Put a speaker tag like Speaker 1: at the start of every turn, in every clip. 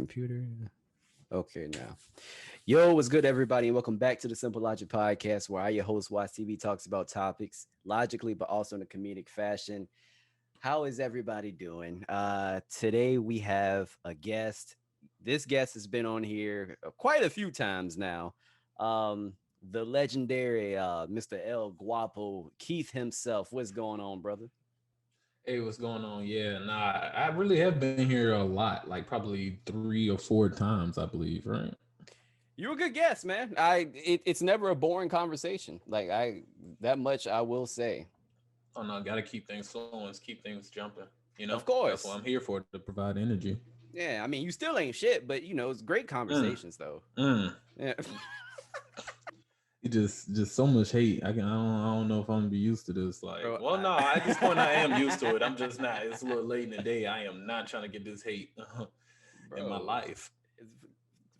Speaker 1: Computer. Okay, now. Yo, what's good, everybody? And welcome back to the Simple Logic Podcast, where I, your host, WattsTV, talks about topics logically, but also in a comedic fashion. How is everybody doing? Today we have a guest. This guest has been on here quite a few times now. The legendary Mr. El Guapo, Keith himself. What's going on, brother?
Speaker 2: Hey, what's going on? Yeah, nah, I really have been here a lot, like probably 3 or 4 times, I believe, right?
Speaker 1: You're a good guest, man. It's never a boring conversation. That much I will say.
Speaker 2: Oh no, gotta keep things flowing, keep things jumping.
Speaker 1: Of
Speaker 2: That's what I'm
Speaker 1: course.
Speaker 2: here for, to provide energy.
Speaker 1: Yeah, I mean, you still ain't shit, but it's great
Speaker 2: Mm,
Speaker 1: conversations though.
Speaker 2: mm.
Speaker 1: Yeah.
Speaker 2: You just so much hate. I don't know if I'm gonna be used to this. Like,
Speaker 1: Bro,
Speaker 2: well, no, at this point I am used to it. I'm just not. It's a little late in the day. I am not trying to get this hate in my
Speaker 1: bro,
Speaker 2: life
Speaker 1: it's,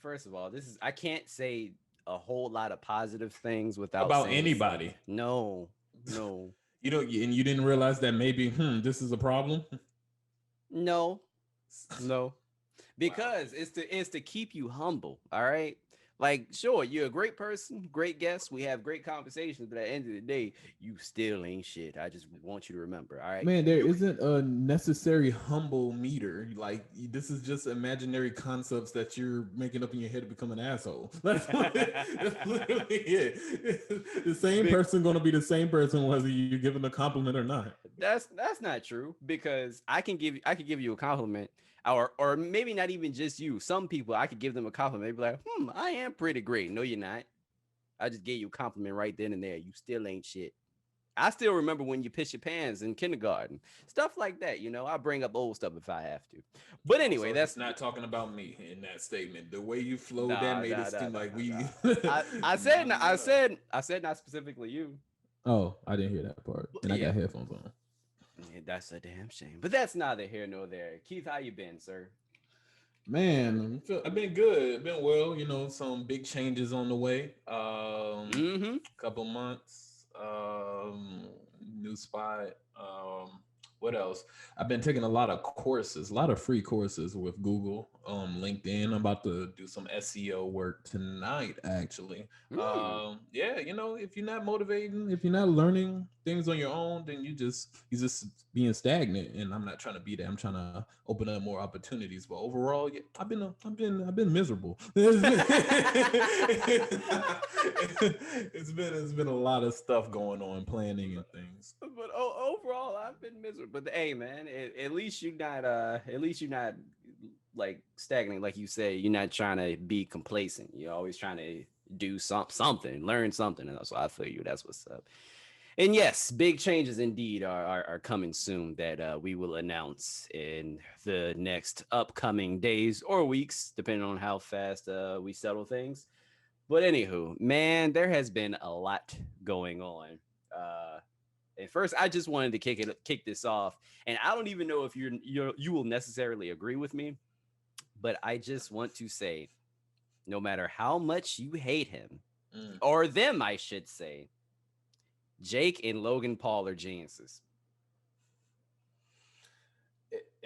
Speaker 1: first of all, this is I can't say a whole lot of positive things without
Speaker 2: about
Speaker 1: saying
Speaker 2: anybody.
Speaker 1: no, no,
Speaker 2: And you didn't realize that maybe this is a problem.
Speaker 1: no, no.
Speaker 2: Wow.
Speaker 1: Because it's to keep you humble. All right. Like, sure, you're a great person, great guest. We have great conversations, but at the end of the day, you still ain't shit. I just want you to remember. All right.
Speaker 2: Man, there
Speaker 1: You
Speaker 2: isn't a necessary humble meter. Like this is just imaginary concepts that you're making up in your head to become an asshole. That's literally it. The same
Speaker 1: big
Speaker 2: person going to be the same person whether you give them a compliment or not.
Speaker 1: that's not true because I could give you a compliment or maybe not even just you. Some people I could give them a compliment. They'd be like, I am pretty great. No, you're not. I just gave you a compliment right then and there. You still ain't shit. I still remember when you piss your pants in kindergarten, stuff like that. I bring up old stuff if I have to. But anyway,
Speaker 2: Also, he's
Speaker 1: that's
Speaker 2: not talking about me in that statement. The way you flowed that
Speaker 1: nah,
Speaker 2: made it
Speaker 1: nah, nah,
Speaker 2: seem
Speaker 1: nah,
Speaker 2: like we.
Speaker 1: nah. I said,
Speaker 2: No,
Speaker 1: no, I
Speaker 2: no.
Speaker 1: said, I said not specifically you.
Speaker 2: Oh, I didn't hear that part, and I
Speaker 1: Yeah,
Speaker 2: got headphones on.
Speaker 1: yeah, that's a damn shame. But that's neither here nor there. Keith, how you been, sir?
Speaker 2: Man, I've been good. I've been well. Some big changes on the way.
Speaker 1: Mm-hmm.
Speaker 2: Couple months. New spot. What else? I've been taking a lot of courses, a lot of free courses with Google, LinkedIn. I'm about to do some SEO work tonight, actually.
Speaker 1: Mm.
Speaker 2: Yeah, if you're not motivating, if you're not learning things on your own, then you just being stagnant. And I'm not trying to be that. I'm trying to open up more opportunities. But overall, yeah, I've been miserable. It's been a lot of stuff going on, planning and things.
Speaker 1: But overall, I've been miserable. But hey, man, at least you're not. At least you're not like stagnant, like you say. You're not trying to be complacent. You're always trying to do something, learn something. And that's why I feel you. That's what's up. And yes, big changes indeed are coming soon that we will announce in the next upcoming days or weeks, depending on how fast we settle things. But anywho, man, there has been a lot going on. At first, I just wanted to kick this off, and I don't even know if you will necessarily agree with me, but I just want to say, no matter how much you hate him
Speaker 2: Mm.
Speaker 1: or them, I should say, Jake and Logan Paul are geniuses.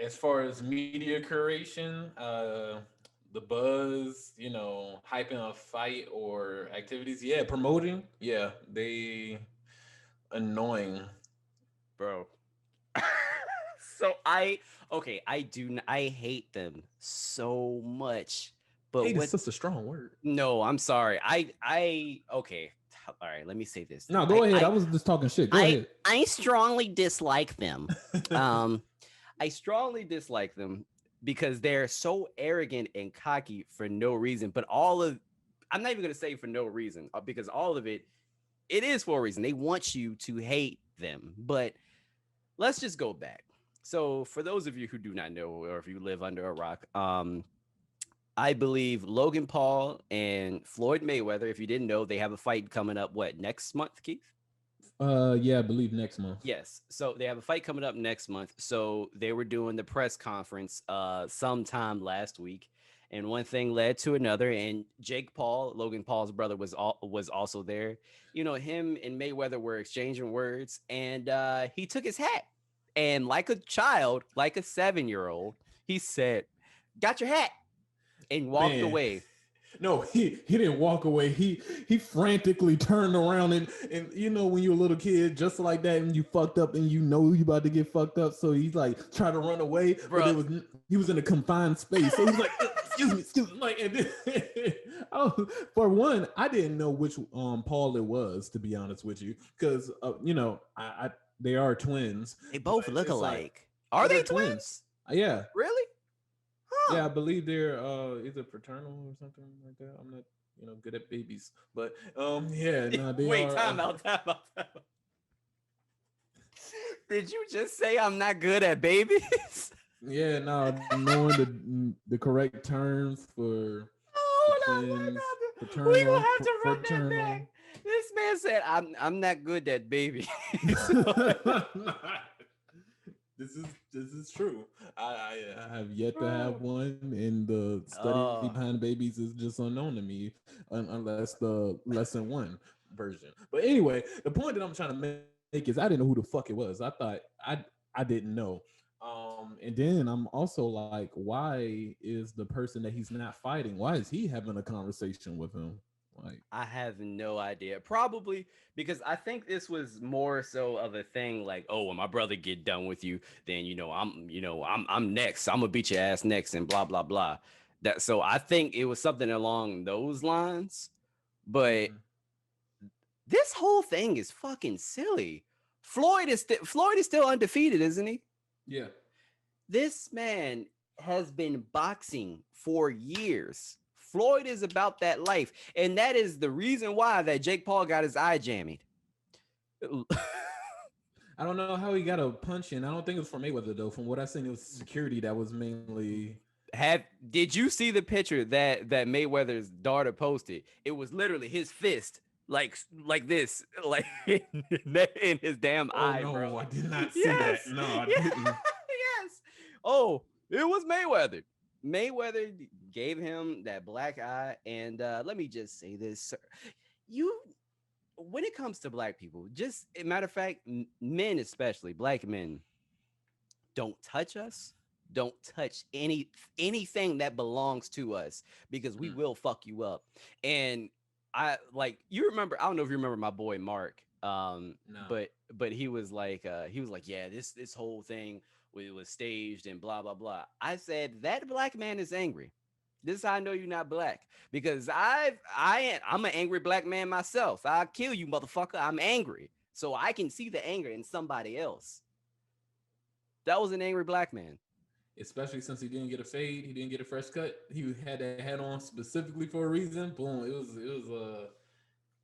Speaker 2: As far as media curation, the buzz, hyping a fight or activities, yeah, promoting, yeah, they annoying.
Speaker 1: Bro. So I hate them so much. But
Speaker 2: Hate is
Speaker 1: what
Speaker 2: such a strong word.
Speaker 1: no, I'm sorry. I okay. All right, let me say this then.
Speaker 2: No, go ahead. I was just talking shit. Go ahead.
Speaker 1: I strongly dislike them. Um I strongly dislike them because they're so arrogant and cocky for no reason. But I'm not even gonna say for no reason because all of it is for a reason. They want you to hate them. But let's just go back. So for those of you who do not know, or if you live under a rock, I believe Logan Paul and Floyd Mayweather, if you didn't know, they have a fight coming up, what, next month, Keith?
Speaker 2: Yeah, I believe next month.
Speaker 1: Yes. So they have a fight coming up next month. So they were doing the press conference sometime last week. And one thing led to another. And Jake Paul, Logan Paul's brother, was also there. Him and Mayweather were exchanging words, and he took his hat. And like a child, like a 7-year-old, he said, "Got your hat." and walked
Speaker 2: Man.
Speaker 1: away.
Speaker 2: No, he didn't walk away. He frantically turned around and you know when you're a little kid, just like that, and you fucked up and you know you about to get fucked up, so he's like trying to run away, but
Speaker 1: Bro,
Speaker 2: he was in a confined space, so he's like, excuse me, like, and then, for one, I didn't know which Paul it was, to be honest with you, because you know I they are twins,
Speaker 1: they
Speaker 2: but
Speaker 1: both look
Speaker 2: it's like,
Speaker 1: alike. Are
Speaker 2: yeah,
Speaker 1: they
Speaker 2: they're twins.
Speaker 1: twins?
Speaker 2: Yeah,
Speaker 1: Really? Huh.
Speaker 2: yeah, I believe they're either fraternal or something like that. I'm not, you know, good at babies, but yeah, no, they
Speaker 1: Wait,
Speaker 2: are.
Speaker 1: time out, time out, time out. Did you just say I'm not good at babies?
Speaker 2: Yeah, no, knowing the correct terms for
Speaker 1: Hold on,
Speaker 2: twins,
Speaker 1: we gonna
Speaker 2: paternal,
Speaker 1: have to run that
Speaker 2: fraternal.
Speaker 1: back. This man said I'm not good at babies.
Speaker 2: This is true. I have yet to have one, and the study
Speaker 1: Oh,
Speaker 2: behind babies is just unknown to me, unless the lesson one version. But anyway, the point that I'm trying to make is I didn't know who the fuck it was. I thought I didn't know. And then I'm also like, why is the person that he's not fighting? Why is he having a conversation with him? Like,
Speaker 1: I have no idea. Probably because I think this was more so of a thing like, oh, when my brother get done with you, then I'm next. I'm gonna beat your ass next, and blah blah blah. That so I think it was something along those lines. But
Speaker 2: mhm.
Speaker 1: this whole thing is fucking silly. Floyd is still undefeated, isn't he?
Speaker 2: Yeah.
Speaker 1: This man has been boxing for years. Floyd is about that life, and that is the reason why that Jake Paul got his eye jammed.
Speaker 2: I don't know how he got a punch in. I don't think it was for Mayweather though. From what I seen, it was security that was mainly.
Speaker 1: Have did you see the picture that Mayweather's daughter posted? It was literally his fist, like this, like in his damn
Speaker 2: Oh
Speaker 1: eye, bro.
Speaker 2: no, I did not see that.
Speaker 1: Yes,
Speaker 2: No, I
Speaker 1: yeah,
Speaker 2: didn't.
Speaker 1: yes. Oh, it was Mayweather. Mayweather gave him that black eye, and let me just say this, sir. You, when it comes to black people, just matter of fact, men especially, black men, don't touch us. Don't touch anything that belongs to us because we
Speaker 2: Mm,
Speaker 1: will fuck you up. And I like you remember, I don't know if you remember my boy Mark.
Speaker 2: no.
Speaker 1: But he was like, yeah, this whole thing was staged and blah blah blah. I said that black man is angry. This is how I know you're not black because I'm an angry black man myself. I'll kill you, motherfucker. I'm angry, so I can see the anger in somebody else. That was an angry black man.
Speaker 2: Especially since he didn't get a fade, he didn't get a fresh cut. He had that hat on specifically for a reason. Boom! It was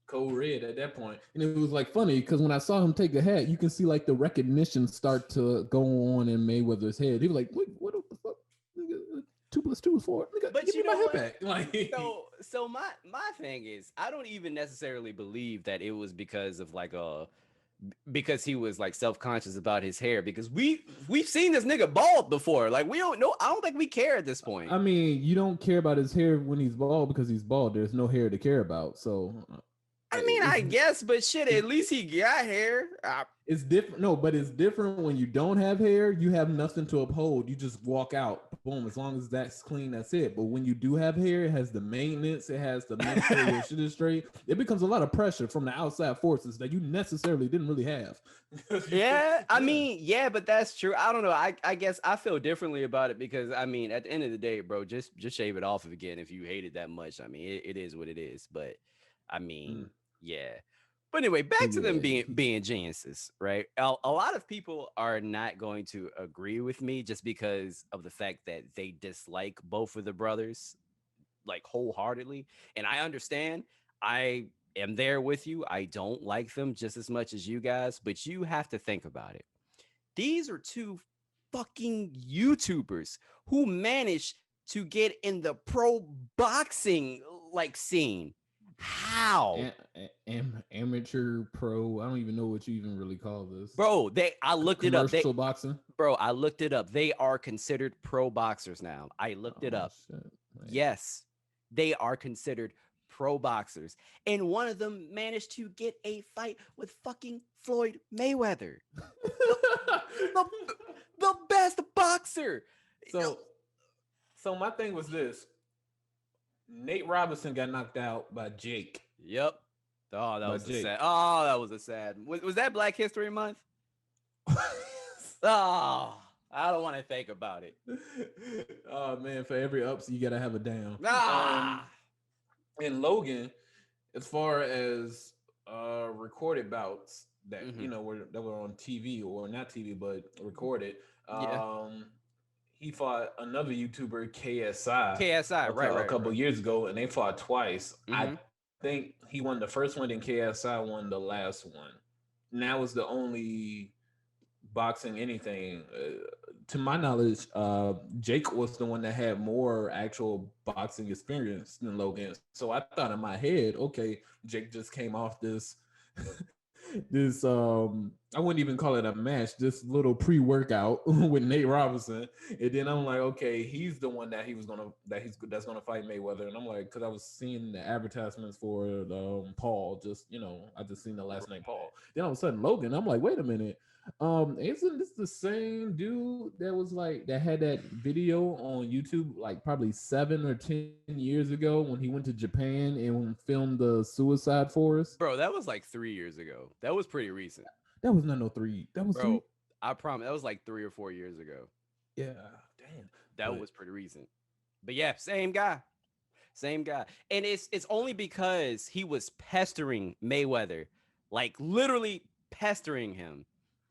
Speaker 2: cold red at that point, and it was like funny because when I saw him take the hat, you can see like the recognition start to go on in Mayweather's head. He was like, what the fuck? Nigga, 2 + 2 is 4. Nigga,
Speaker 1: But
Speaker 2: give me
Speaker 1: you
Speaker 2: my
Speaker 1: know
Speaker 2: hat
Speaker 1: what?
Speaker 2: back. Like,
Speaker 1: So my thing is, I don't even necessarily believe that it was because of like a because he was like self-conscious about his hair because we've seen this nigga bald before. Like we don't know. I don't think we care at this point.
Speaker 2: I mean, you don't care about his hair when he's bald because he's bald. There's no hair to care about. So
Speaker 1: I mean, I
Speaker 2: it's
Speaker 1: guess, but shit,
Speaker 2: it's
Speaker 1: at least he got hair.
Speaker 2: it's different. No, but it's different when you don't have hair. You have nothing to uphold. You just walk out. Boom. As long as that's clean, that's it. But when you do have hair, it has the maintenance. It has to make sure your shit is straight. It becomes a lot of pressure from the outside forces that you necessarily didn't really have.
Speaker 1: Yeah, I
Speaker 2: Yeah.
Speaker 1: mean, yeah, but that's true. I don't know. I guess I feel differently about it because I mean, at the end of the day, bro, just shave it off again if you hate it that much. I mean, it is what it is. But I mean,
Speaker 2: Mm.
Speaker 1: yeah. But anyway,
Speaker 2: But
Speaker 1: back to them
Speaker 2: yeah,
Speaker 1: being geniuses, right? A lot of people are not going to agree with me just because of the fact that they dislike both of the brothers like wholeheartedly, and I understand. I am there with you. I don't like them just as much as you guys, but you have to think about it. These are two fucking YouTubers who managed to get in the pro boxing like scene. How?
Speaker 2: amateur pro. I don't even know what you even really call this.
Speaker 1: Bro, I looked it up.
Speaker 2: Commercial boxing.
Speaker 1: Bro, I looked it up. They are considered pro boxers now. I looked it
Speaker 2: Oh
Speaker 1: up.
Speaker 2: shit, man.
Speaker 1: Yes, they are considered pro boxers. And one of them managed to get a fight with fucking Floyd Mayweather, the, the, the best boxer.
Speaker 2: so, so my thing was this. Nate Robinson got knocked out by Jake.
Speaker 1: Yep. Oh, that
Speaker 2: By
Speaker 1: was a
Speaker 2: Jake.
Speaker 1: sad. Oh, that was a sad. Was that Black History Month? Oh, I don't want to think about it.
Speaker 2: Oh man, for every ups you gotta have a down.
Speaker 1: Ah.
Speaker 2: And Logan, as far as recorded bouts that
Speaker 1: Mm-hmm.
Speaker 2: that were on TV or not TV but recorded,
Speaker 1: Yeah.
Speaker 2: um, he fought another YouTuber KSI
Speaker 1: KSI. Right.
Speaker 2: a
Speaker 1: Right.
Speaker 2: couple
Speaker 1: Right.
Speaker 2: years ago, and they fought twice. I
Speaker 1: Mm-hmm.
Speaker 2: think he won the first one, then KSI won the last one. And that was the only boxing anything. To my knowledge, Jake was the one that had more actual boxing experience than Logan. So I thought in my head, okay, Jake just came off this this I wouldn't even call it a match, this little pre-workout with Nate Robinson. And then I'm like, okay, he's the one that he was gonna that's gonna fight Mayweather. And I'm like, because I was seeing the advertisements for Paul, just I just seen the last name Paul. Then all of a sudden Logan, I'm like, wait a minute. Isn't this the same dude that was like that had that video on YouTube like probably 7 or 10 years ago when he went to Japan and filmed the Suicide Forest?
Speaker 1: Bro, that was like 3 years ago. That was pretty recent.
Speaker 2: That was not no three. That was three.
Speaker 1: Bro, I promise that was like 3 or 4 years ago.
Speaker 2: Yeah, damn.
Speaker 1: That
Speaker 2: But
Speaker 1: was pretty recent. But yeah, same guy. Same guy. And it's only because he was pestering Mayweather, like literally pestering him,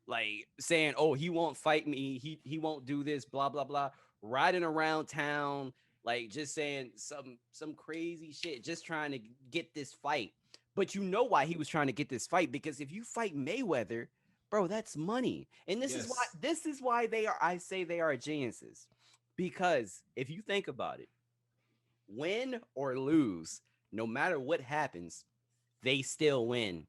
Speaker 1: like saying, "Oh, he won't fight me. He won't do this, blah blah blah." Riding around town, like just saying some crazy shit, just trying to get this fight. But you know why he was trying to get this fight? Because if you fight Mayweather, bro, that's money. And
Speaker 2: yes,
Speaker 1: this is why they are I say they are geniuses. Because if you think about it, win or lose, no matter what happens, they still win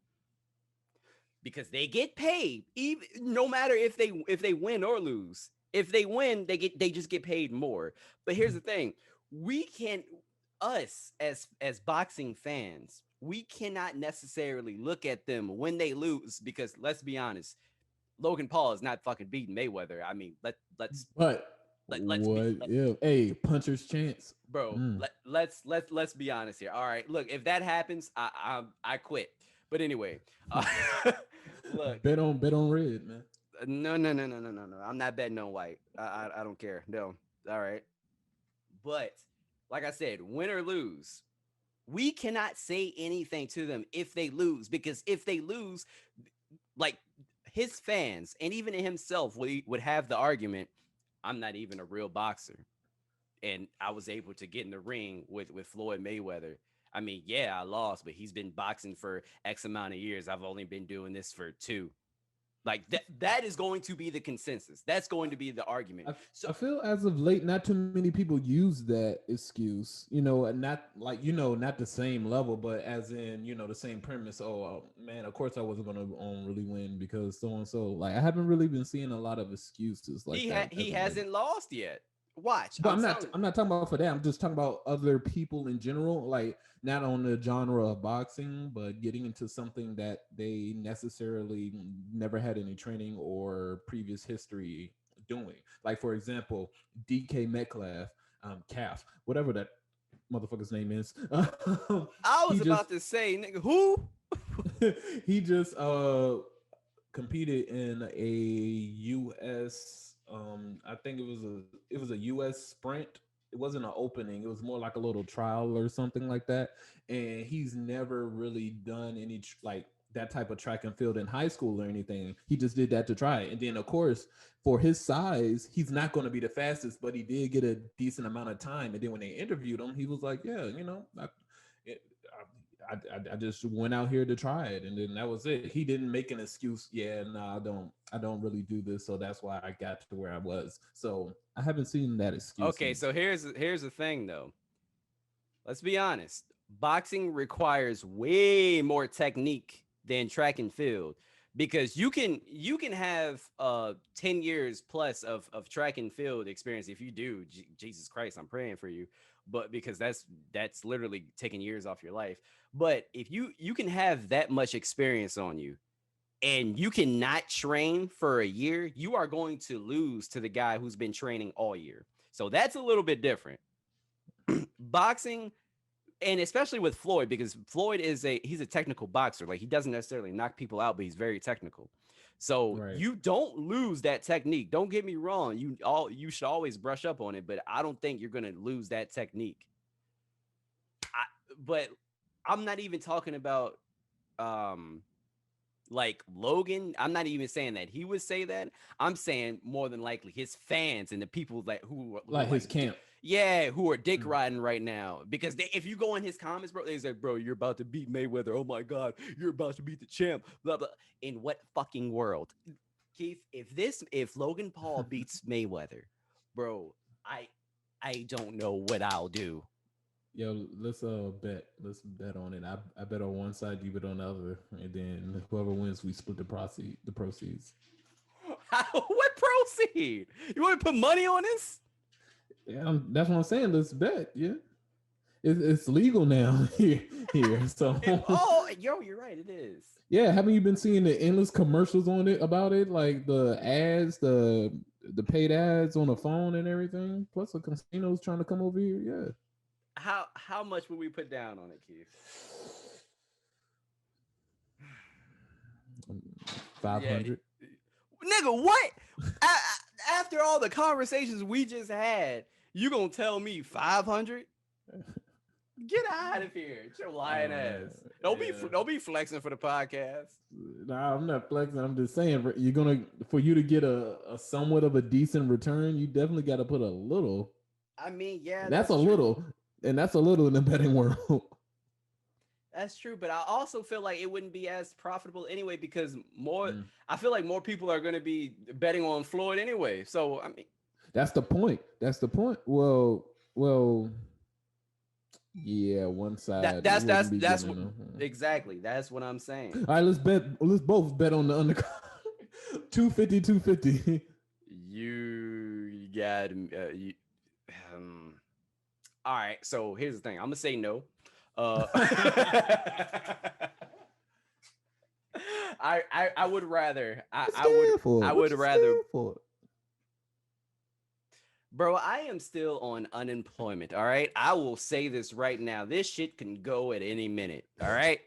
Speaker 1: because they get paid even no matter if they win or lose. If they win, they just get paid more. But here's the thing. We can us as boxing fans, we cannot necessarily look at them when they lose because let's be honest, Logan Paul is not fucking beating Mayweather. I mean,
Speaker 2: but
Speaker 1: let's be
Speaker 2: what if? Hey, puncher's chance.
Speaker 1: bro,
Speaker 2: Mm.
Speaker 1: let's be honest here. All right, look, if that happens, I quit. But anyway, uh, look,
Speaker 2: Bet on red, man.
Speaker 1: no. I'm not betting on white. I don't care. No. All right, but like I said, win or lose, we cannot say anything to them if they lose because if they lose, like his fans and even himself would have the argument, I'm not even a real boxer. And I was able to get in the ring with Floyd Mayweather. I mean, yeah, I lost, but he's been boxing for X amount of years. I've only been doing this for two. Like that is going to be the consensus. That's going to be the argument.
Speaker 2: I,
Speaker 1: So
Speaker 2: I feel as of late, not too many people use that excuse. And not like not the same level, but as in the same premise. Oh man, of course I wasn't gonna really win because so and so. Like I haven't really been seeing a lot of excuses like that
Speaker 1: he
Speaker 2: as of late.
Speaker 1: hasn't lost yet. Watch,
Speaker 2: But
Speaker 1: I'm
Speaker 2: I'm not
Speaker 1: telling you.
Speaker 2: I'm not talking about for that. I'm just talking about other people in general, like not on the genre of boxing, but getting into something that they necessarily never had any training or previous history doing. Like for example, DK Metcalf, Calf, whatever that motherfucker's name is.
Speaker 1: I
Speaker 2: he
Speaker 1: was
Speaker 2: just
Speaker 1: about to say, nigga, who?
Speaker 2: he just competed in a US I think it was a US sprint. It wasn't an opening, it was more like a little trial or something like that. And he's never really done any like that type of track and field in high school or anything. He just did that to try it. And then of course, for his size, he's not going to be the fastest, but he did get a decent amount of time. And then when they interviewed him, he was like, yeah, I just went out here to try it, and then that was it. He didn't make an excuse. Yeah, no, I don't really do this, so that's why I got to where I was. So I haven't seen that excuse.
Speaker 1: Okay, so here's the thing though. Let's be honest. Boxing requires way more technique than track and field because you can have 10 years plus of track and field experience if you do. Jesus Christ, I'm praying for you. But because that's literally taking years off your life. But if you can have that much experience on you and you cannot train for a year, you are going to lose to the guy who's been training all year. So that's a little bit different. Boxing and especially with Floyd, because Floyd he's a technical boxer. Like he doesn't necessarily knock people out, but he's very technical. So
Speaker 2: Right.
Speaker 1: you don't lose that technique. Don't get me wrong. You should always brush up on it, but I don't think you're gonna lose that technique. But I'm not even talking about um like Logan. I'm not even saying that he would say that. I'm saying more than likely his fans and the people that who are
Speaker 2: Like his
Speaker 1: like
Speaker 2: camp.
Speaker 1: yeah, who are dick
Speaker 2: Mm.
Speaker 1: riding right now. Because if you go in his comments, bro, they say, bro, you're about to beat Mayweather. Oh my God, you're about to beat the champ. Blah blah. In what fucking world, Keith? If Logan Paul beats Mayweather, bro, I I don't know what I'll do.
Speaker 2: Yo, let's bet on it. I bet on one side, you bet on the other, and then whoever wins, we split the proceeds.
Speaker 1: What proceed? You want to put money on this?
Speaker 2: Yeah, that's what I'm saying. Let's bet. Yeah, it's legal now here. So
Speaker 1: Oh, yo, you're right. It is.
Speaker 2: yeah, haven't you been seeing the endless commercials on it about it, like the ads, the paid ads on the phone and everything? Plus, the casinos trying to come over here. Yeah,
Speaker 1: How much would we put down on it, Keith?
Speaker 2: 500.
Speaker 1: Yeah, nigga, what? After all the conversations we just had, you gonna tell me 500? Get out of here, it's your lying ass. Don't be flexing for the podcast.
Speaker 2: Nah, I'm not flexing. I'm just saying you're gonna for you to get a somewhat of a decent return, you definitely got to put a little.
Speaker 1: I mean, yeah,
Speaker 2: That's a
Speaker 1: that's true.
Speaker 2: little, and that's a little in the betting world.
Speaker 1: That's true, but I also feel like it wouldn't be as profitable anyway because
Speaker 2: Mm.
Speaker 1: I feel like more people are going to be betting on Floyd anyway. So I mean,
Speaker 2: That's the point. That's the point. Well, yeah. One side wouldn't be
Speaker 1: that's
Speaker 2: getting
Speaker 1: what
Speaker 2: enough.
Speaker 1: exactly. That's what I'm saying.
Speaker 2: All right, let's bet. Let's both bet on the undercard. 250, 250.
Speaker 1: You got um, all right. So here's the thing. I'm gonna say no. Uh, I would rather I would rather bro, I am still on unemployment. All right. I will say this right now. This shit can go at any minute. All right.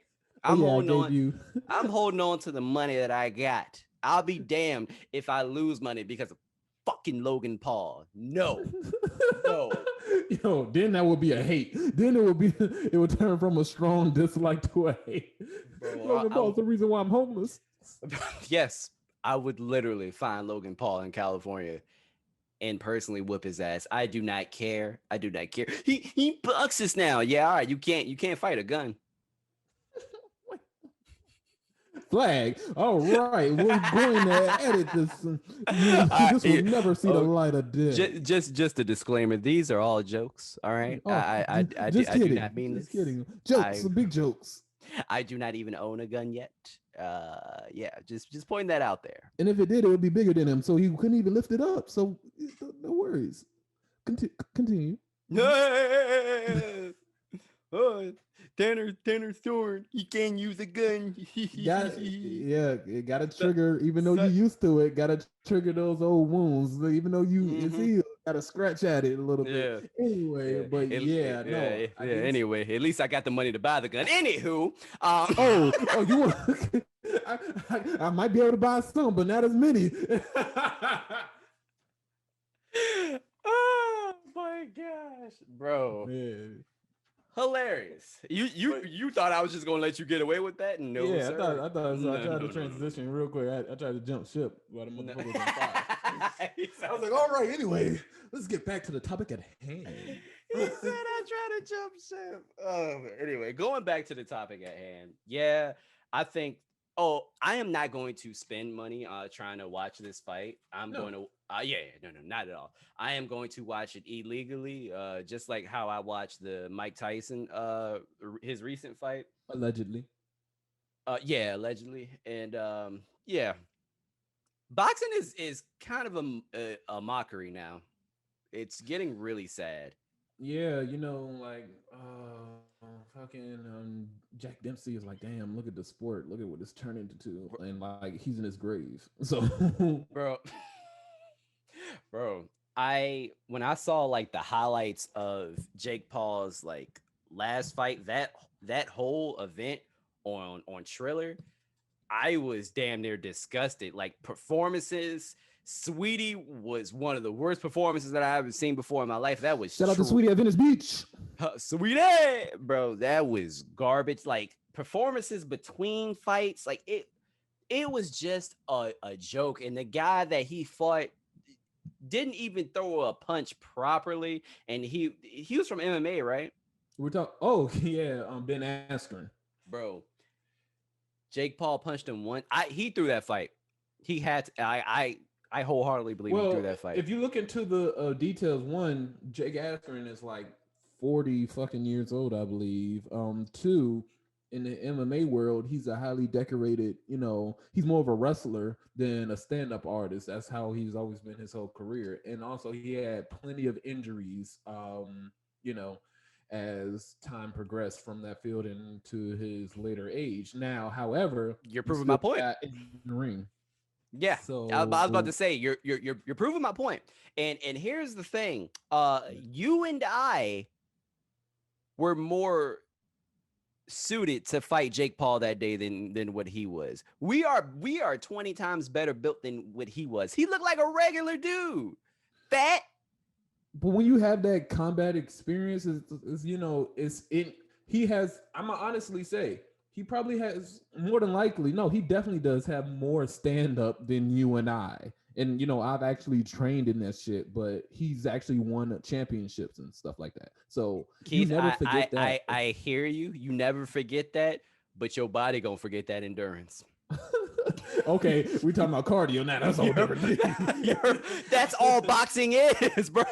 Speaker 2: Oh
Speaker 1: I'm
Speaker 2: yeah, I
Speaker 1: holding
Speaker 2: gave
Speaker 1: on.
Speaker 2: you.
Speaker 1: I'm holding on to the money that I got. I'll be damned if I lose money because of fucking Logan Paul. No. No.
Speaker 2: Yo, then that would be a hate. Then it would turn from a strong dislike to a hate.
Speaker 1: Bro,
Speaker 2: Logan Paul's the reason why I'm homeless.
Speaker 1: yes, I would literally find Logan Paul in California and personally whip his ass. I do not care. I do not care. He boxes now. Yeah, all right. You can't fight a gun.
Speaker 2: Flag. All right, we're going to edit this. This will never see the light of day.
Speaker 1: Just a disclaimer. These are all jokes. All right.
Speaker 2: Oh,
Speaker 1: I
Speaker 2: just
Speaker 1: do
Speaker 2: kidding.
Speaker 1: not mean
Speaker 2: Just
Speaker 1: this.
Speaker 2: kidding. Jokes, big jokes.
Speaker 1: I do not even own a gun yet. Yeah, just pointing that out there.
Speaker 2: And if it did, it would be bigger than him, so he couldn't even lift it up. So no worries. Continue.
Speaker 1: Oh, Tanner Thorne, he can't use a gun.
Speaker 2: It got to trigger, even though you used to it, got to trigger those old wounds. Even though it's healed, got to scratch at it a little bit. Anyway, but
Speaker 1: Anyway, at least I got the money to buy the gun. Anywho,
Speaker 2: you want? I might be able to buy some, but not as many.
Speaker 1: Oh my gosh, bro.
Speaker 2: Man.
Speaker 1: Hilarious. You thought I was just gonna let you get away with that? No,
Speaker 2: yeah,
Speaker 1: sir.
Speaker 2: I thought so. I tried to transition real quick. I tried to jump ship while the motherfucker was on fire. I was like, all right, anyway, let's get back to the topic at hand.
Speaker 1: He said I tried to jump ship. Anyway, going back to the topic at hand. Yeah, I think. Oh, I am not going to spend money trying to watch this fight. I'm going to. No, not at all. I am going to watch it illegally, just like how I watched the Mike Tyson, his recent fight.
Speaker 2: Allegedly.
Speaker 1: Yeah, allegedly, and yeah, boxing is kind of a mockery now. It's getting really sad.
Speaker 2: Yeah, like fucking Jack Dempsey is like, damn, look at the sport, look at what it's turned into, and like he's in his grave. So,
Speaker 1: bro, when I saw like the highlights of Jake Paul's like last fight, that whole event on Triller, I was damn near disgusted. Like performances, Sweetie was one of the worst performances that I ever seen before in my life. That was
Speaker 3: Shout out to Sweetie at Venice Beach.
Speaker 1: Sweetie, bro, that was garbage. Like performances between fights, like it was just a joke. And the guy that he fought didn't even throw a punch properly. And he was from MMA, right?
Speaker 3: We're talking. Oh yeah, Ben Askren.
Speaker 1: Bro, Jake Paul punched him one. He threw that fight. He had to, I wholeheartedly believe he threw that fight.
Speaker 3: If you look into the details, one, Jake Askren is like 40 fucking years old, I believe. Two, in the MMA world, he's a highly decorated, he's more of a wrestler than a stand-up artist. That's how he's always been his whole career. And also he had plenty of injuries, as time progressed from that field into his later age. Now, however,
Speaker 1: you're proving my point.
Speaker 3: In the ring.
Speaker 1: Yeah, so I was about to say you're proving my point. And here's the thing: you and I were more suited to fight Jake Paul that day than what he was. We are 20 times better built than what he was. He looked like a regular dude, fat.
Speaker 3: But when you have that combat experience, he has. I'm gonna honestly say he probably has more than likely. No, he definitely does have more stand up than you and I. And I've actually trained in that shit, but he's actually won championships and stuff like that. So
Speaker 1: Keith,
Speaker 3: you never forget that.
Speaker 1: I hear you. You never forget that, but your body gonna forget that endurance.
Speaker 3: Okay, we talking about cardio now. That's all different.
Speaker 1: That's all boxing is, bro.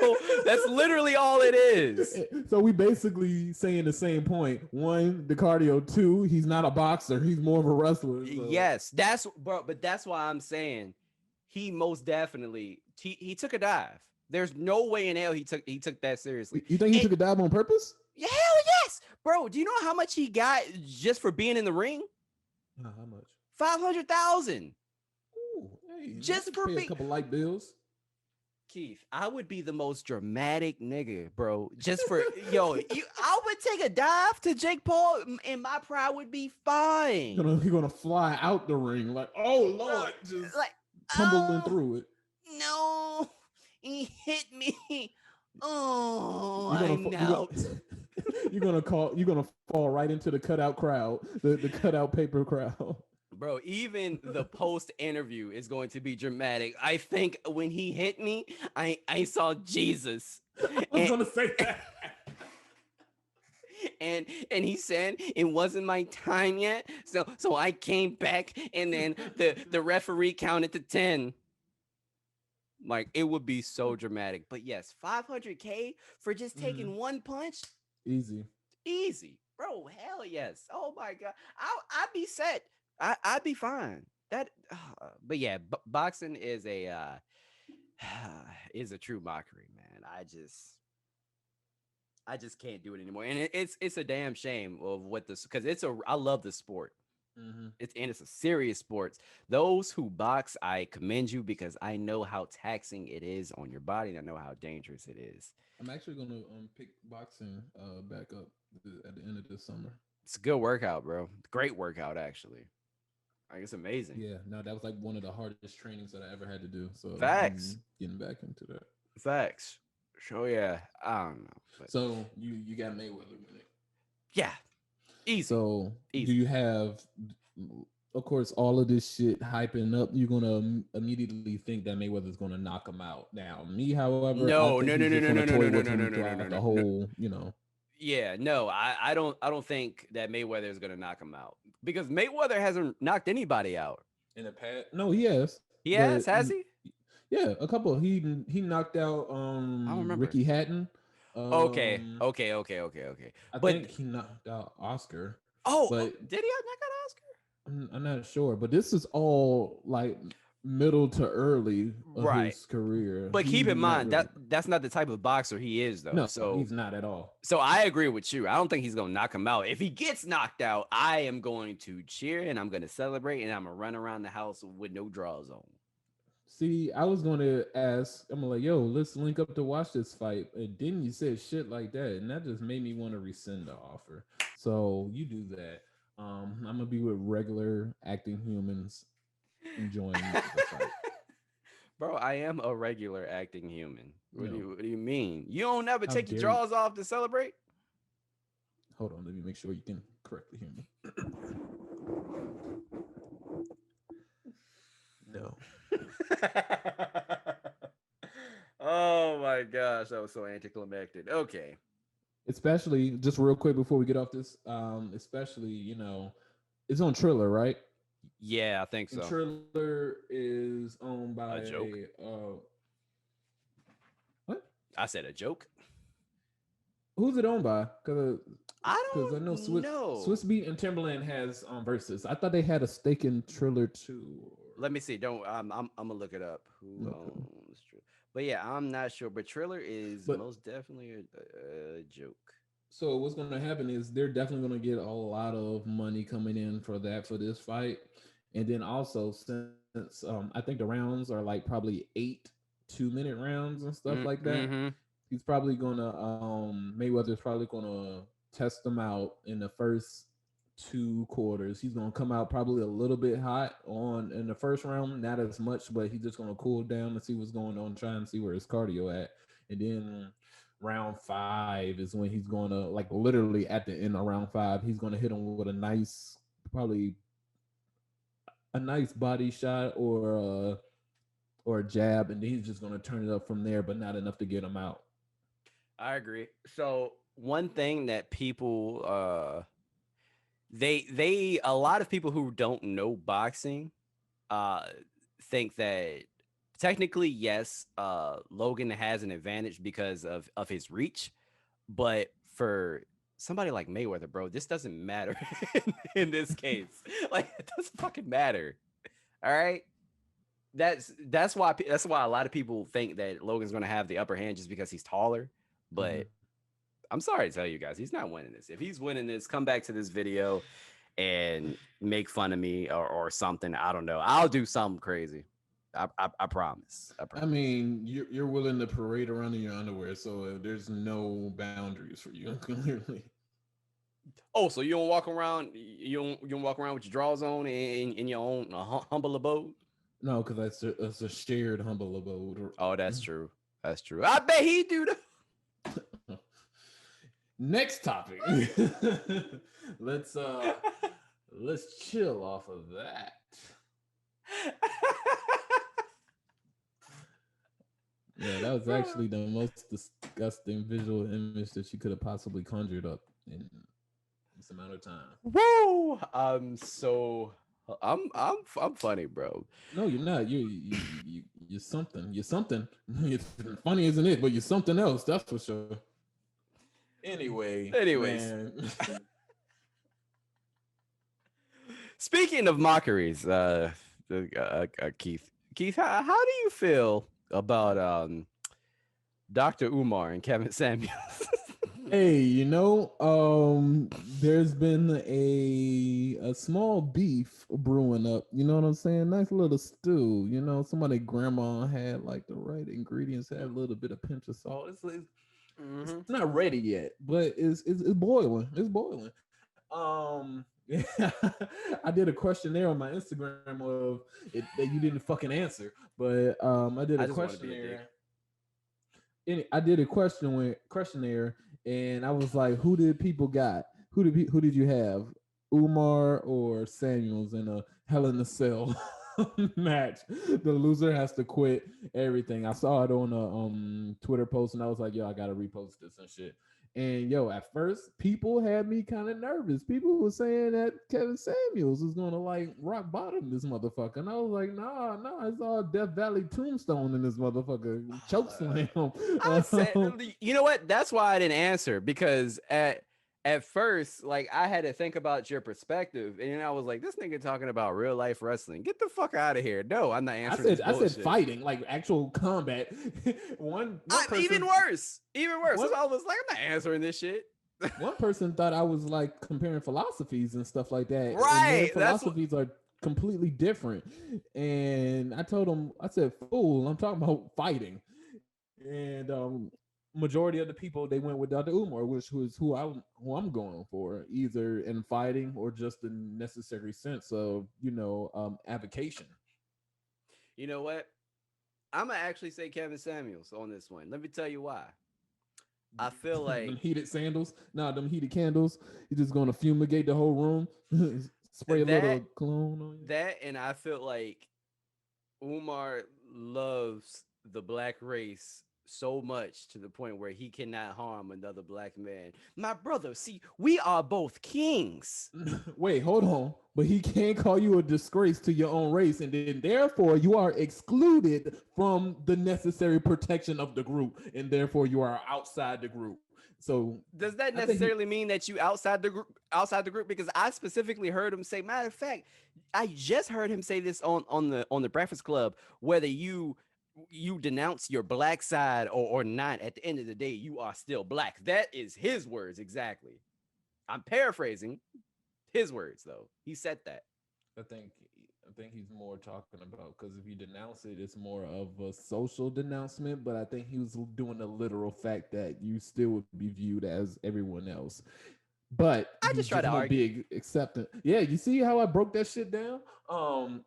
Speaker 1: That's literally all it is.
Speaker 3: So we basically saying the same point. One, the cardio. Two, he's not a boxer. He's more of a wrestler. So.
Speaker 1: Yes, but that's why I'm saying he most definitely he took a dive. There's no way in hell he took that seriously.
Speaker 3: You think he took a dive on purpose?
Speaker 1: Hell yes, bro. Do you know how much he got just for being in the ring?
Speaker 3: How much?
Speaker 1: 500,000.
Speaker 3: Hey,
Speaker 1: just for
Speaker 3: a couple light bills.
Speaker 1: Keith, I would be the most dramatic nigga, bro. Just for I would take a dive to Jake Paul, and my pride would be fine.
Speaker 3: You're gonna fly out the ring like, oh Lord, just like tumbling through it.
Speaker 1: No, he hit me. Oh, I'm out.
Speaker 3: You're gonna fall right into the cutout crowd, the cutout paper crowd.
Speaker 1: Bro, even the post interview is going to be dramatic. I think when he hit me, I saw Jesus.
Speaker 3: I was gonna say that.
Speaker 1: And he said it wasn't my time yet. So I came back, and then the referee counted to 10. Like, it would be so dramatic. But yes, $500K for just taking one punch.
Speaker 3: Easy,
Speaker 1: bro. Hell yes. Oh my God, I'd be set. I'd be fine. But yeah, boxing is a true mockery, man. I just can't do it anymore, and it's a damn shame of what this, because I love the sport. It's a serious sport. Those who box, I commend you, because I know how taxing it is on your body, and I know how dangerous it is.
Speaker 3: I'm actually gonna pick boxing back up at the end of this summer.
Speaker 1: It's a good workout, bro. Great workout, actually. Like, it's amazing.
Speaker 3: Yeah, no, that was like one of the hardest trainings that I ever had to do. So
Speaker 1: facts.
Speaker 3: Getting back into that.
Speaker 1: Facts. Sure, yeah. I don't know. But...
Speaker 3: So you got Mayweather winning.
Speaker 1: Yeah. Easy.
Speaker 3: So
Speaker 1: easy.
Speaker 3: Do you have, of course, all of this shit hyping up? You're gonna immediately think that Mayweather's gonna knock him out. Now, me, however,
Speaker 1: no.
Speaker 3: The whole,
Speaker 1: Yeah, no, I don't think that Mayweather is gonna knock him out, because Mayweather hasn't knocked anybody out
Speaker 2: in the past.
Speaker 3: No, he has.
Speaker 1: He has he?
Speaker 3: Yeah, a couple. He knocked out Ricky Hatton.
Speaker 1: Okay. I
Speaker 3: think he knocked out Oscar.
Speaker 1: Oh, but did he knock out Oscar?
Speaker 3: I'm not sure, but this is all like middle to early of his career.
Speaker 1: But keep in mind that's not the type of boxer he is, though.
Speaker 3: No, so he's not at all.
Speaker 1: So I agree with you. I don't think he's gonna knock him out. If he gets knocked out, I am going to cheer, and I'm gonna celebrate, and I'm gonna run around the house with no drawers on.
Speaker 3: See, I was going to ask. I'm like, yo, let's link up to watch this fight, and then you said shit like that, and that just made me want to rescind the offer. So you do that. I'm gonna be with regular acting humans enjoying the fight.
Speaker 1: Bro, I am a regular acting human.
Speaker 3: No,
Speaker 1: What do you mean? You don't never
Speaker 3: how
Speaker 1: take your
Speaker 3: dare you?
Speaker 1: drawers off to celebrate?
Speaker 3: Hold on, let me make sure you can correctly hear me. No.
Speaker 1: Oh my gosh, that was so anticlimactic. Okay.
Speaker 3: Especially just real quick before we get off this, especially it's on Triller, right?
Speaker 1: Yeah, I think
Speaker 3: And
Speaker 1: so.
Speaker 3: Triller is owned by
Speaker 1: A joke.
Speaker 3: What?
Speaker 1: I said a joke.
Speaker 3: Who's it owned by? Because
Speaker 1: I
Speaker 3: I know
Speaker 1: don't know.
Speaker 3: Swiss Beat and Timberland has versus. I thought they had a stake in Triller too.
Speaker 1: Let me see. Don't. I'm gonna look it up. Who
Speaker 3: Okay.
Speaker 1: owns Triller? But yeah, I'm not sure. But Triller is
Speaker 3: But
Speaker 1: most definitely a joke.
Speaker 3: so what's going to happen is they're definitely going to get a lot of money coming in for this fight, and then also since I think the rounds are like probably 8 2-minute rounds and stuff like that.
Speaker 1: Mm-hmm.
Speaker 3: He's probably gonna Mayweather's probably gonna test them out in the first 2 quarters. He's gonna come out probably a little bit hot on in the first round, not as much, but he's just gonna cool down and see what's going on, try and see where his cardio at. And then round 5 is when he's gonna, like, literally at the end of round 5, he's gonna hit him with a nice, probably a nice body shot or a jab, and then he's just gonna turn it up from there, but not enough to get him out.
Speaker 1: I agree. So one thing that people they a lot of people who don't know boxing uh think that technically yes, Logan has an advantage because of his reach, but for somebody like Mayweather, bro, this doesn't matter in this case. Like, it doesn't fucking matter. All right? That's why a lot of people think that Logan's going to have the upper hand just because he's taller, but I'm sorry to tell you guys, he's not winning this. If he's winning this, come back to this video and make fun of me or something. I don't know. I'll do something crazy. I promise.
Speaker 3: I mean, you're willing to parade around in your underwear, so there's no boundaries for you, clearly.
Speaker 1: Oh, so you don't walk around? You don't walk around with your drawers on in your own humble abode?
Speaker 3: No, because that's a shared humble abode.
Speaker 1: Oh, that's true. That's true. I bet he do that.
Speaker 3: Next topic. let's chill off of that. Yeah, that was actually the most disgusting visual image that she could have possibly conjured up in this amount of time.
Speaker 1: Woo! I'm funny, bro.
Speaker 3: No, you're not. You're something. You're something. It's funny, isn't it? But you're something else. That's for sure. Anyways.
Speaker 1: Speaking of mockeries, Keith, how do you feel about Dr. Umar and Kevin Samuels?
Speaker 3: Hey, there's been a small beef brewing up. You know what I'm saying? Nice little stew. Somebody grandma had like the right ingredients, had a little bit of pinch of salt. It's not ready yet, but it's boiling. It's boiling. I did a questionnaire on my Instagram of it that you didn't fucking answer, but I did a questionnaire. I did a questionnaire, and I was like, "Who did people got? Who did you have? Umar or Samuels in a Hell in a Cell match? The loser has to quit everything." I saw it on a Twitter post, and I was like, "Yo, I gotta repost this and shit." And yo, at first, people had me kind of nervous. People were saying that Kevin Samuels was gonna like rock bottom this motherfucker, and I was like, nah, it's all Death Valley Tombstone in this motherfucker, choke slam.
Speaker 1: I said, you know what? That's why I didn't answer, because at first, like, I had to think about your perspective, and I was like, this nigga talking about real life wrestling. Get the fuck out of here. No, I'm not answering.
Speaker 3: I said fighting, like actual combat. one person,
Speaker 1: even worse. So I was like, I'm not answering this shit.
Speaker 3: One person thought I was like comparing philosophies and stuff like that.
Speaker 1: Right.
Speaker 3: Philosophies are completely different. And I told him, I said, "Fool, I'm talking about fighting." And majority of the people they went with Dr. Umar, which was who I'm going for, either in fighting or just the necessary sense of avocation.
Speaker 1: You know what? I'm gonna actually say Kevin Samuels on this one. Let me tell you why. I feel
Speaker 3: Them
Speaker 1: like
Speaker 3: heated sandals, them heated candles. You're just gonna fumigate the whole room, spray a little
Speaker 1: that
Speaker 3: cologne on you.
Speaker 1: and I feel like Umar loves the black race so much to the point where he cannot harm another black man. My brother, see, we are both kings.
Speaker 3: Wait, hold on. But he can't call you a disgrace to your own race, and then therefore you are excluded from the necessary protection of the group, and therefore you are outside the group. So
Speaker 1: Does that
Speaker 3: I think
Speaker 1: necessarily mean that you outside the group? Outside the group, because I specifically heard him say. Matter of fact, I just heard him say this on the Breakfast Club. Whether you denounce your black side or not, at the end of the day, you are still black. That is his words exactly. I'm paraphrasing his words though. He said that.
Speaker 3: I think I think he's more talking about, because if you denounce it, it's more of a social denouncement. But I think he was doing the literal fact that you still would be viewed as everyone else, but
Speaker 1: I
Speaker 3: you
Speaker 1: just try
Speaker 3: just
Speaker 1: to
Speaker 3: won't
Speaker 1: argue.
Speaker 3: be accepted. Yeah, you see how I broke that shit down. Um,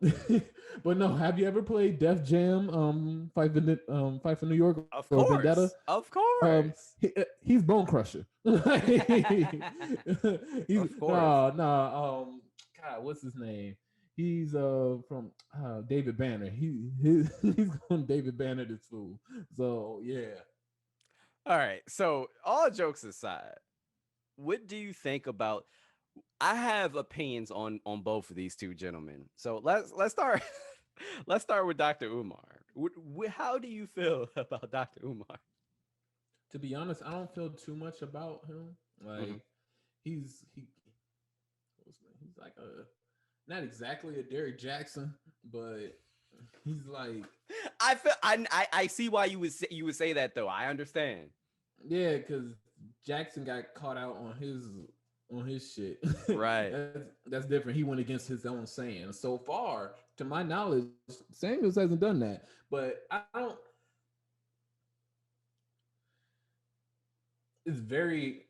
Speaker 3: but no, have you ever played Def Jam? Fight for New York or
Speaker 1: Of
Speaker 3: Vendetta?
Speaker 1: course, of course,
Speaker 3: He's Bone Crusher. He's
Speaker 1: of course.
Speaker 3: God, what's his name? He's from David Banner. He's going David Banner this fool. So yeah.
Speaker 1: All right. So, all jokes aside, what do you think about? I have opinions on both of these two gentlemen. So let's start. Let's start with Dr. Umar. How do you feel about Dr. Umar?
Speaker 3: To be honest, I don't feel too much about him.
Speaker 1: Mhm.
Speaker 3: Like he's like a not exactly a Derrick Jackson, but he's like
Speaker 1: I feel I see why you would say that though. I understand.
Speaker 3: yeah, because Jackson got caught out on his shit.
Speaker 1: Right.
Speaker 3: That's different. He went against his own saying. So far, to my knowledge, Samuels hasn't done that. But I don't. It's very.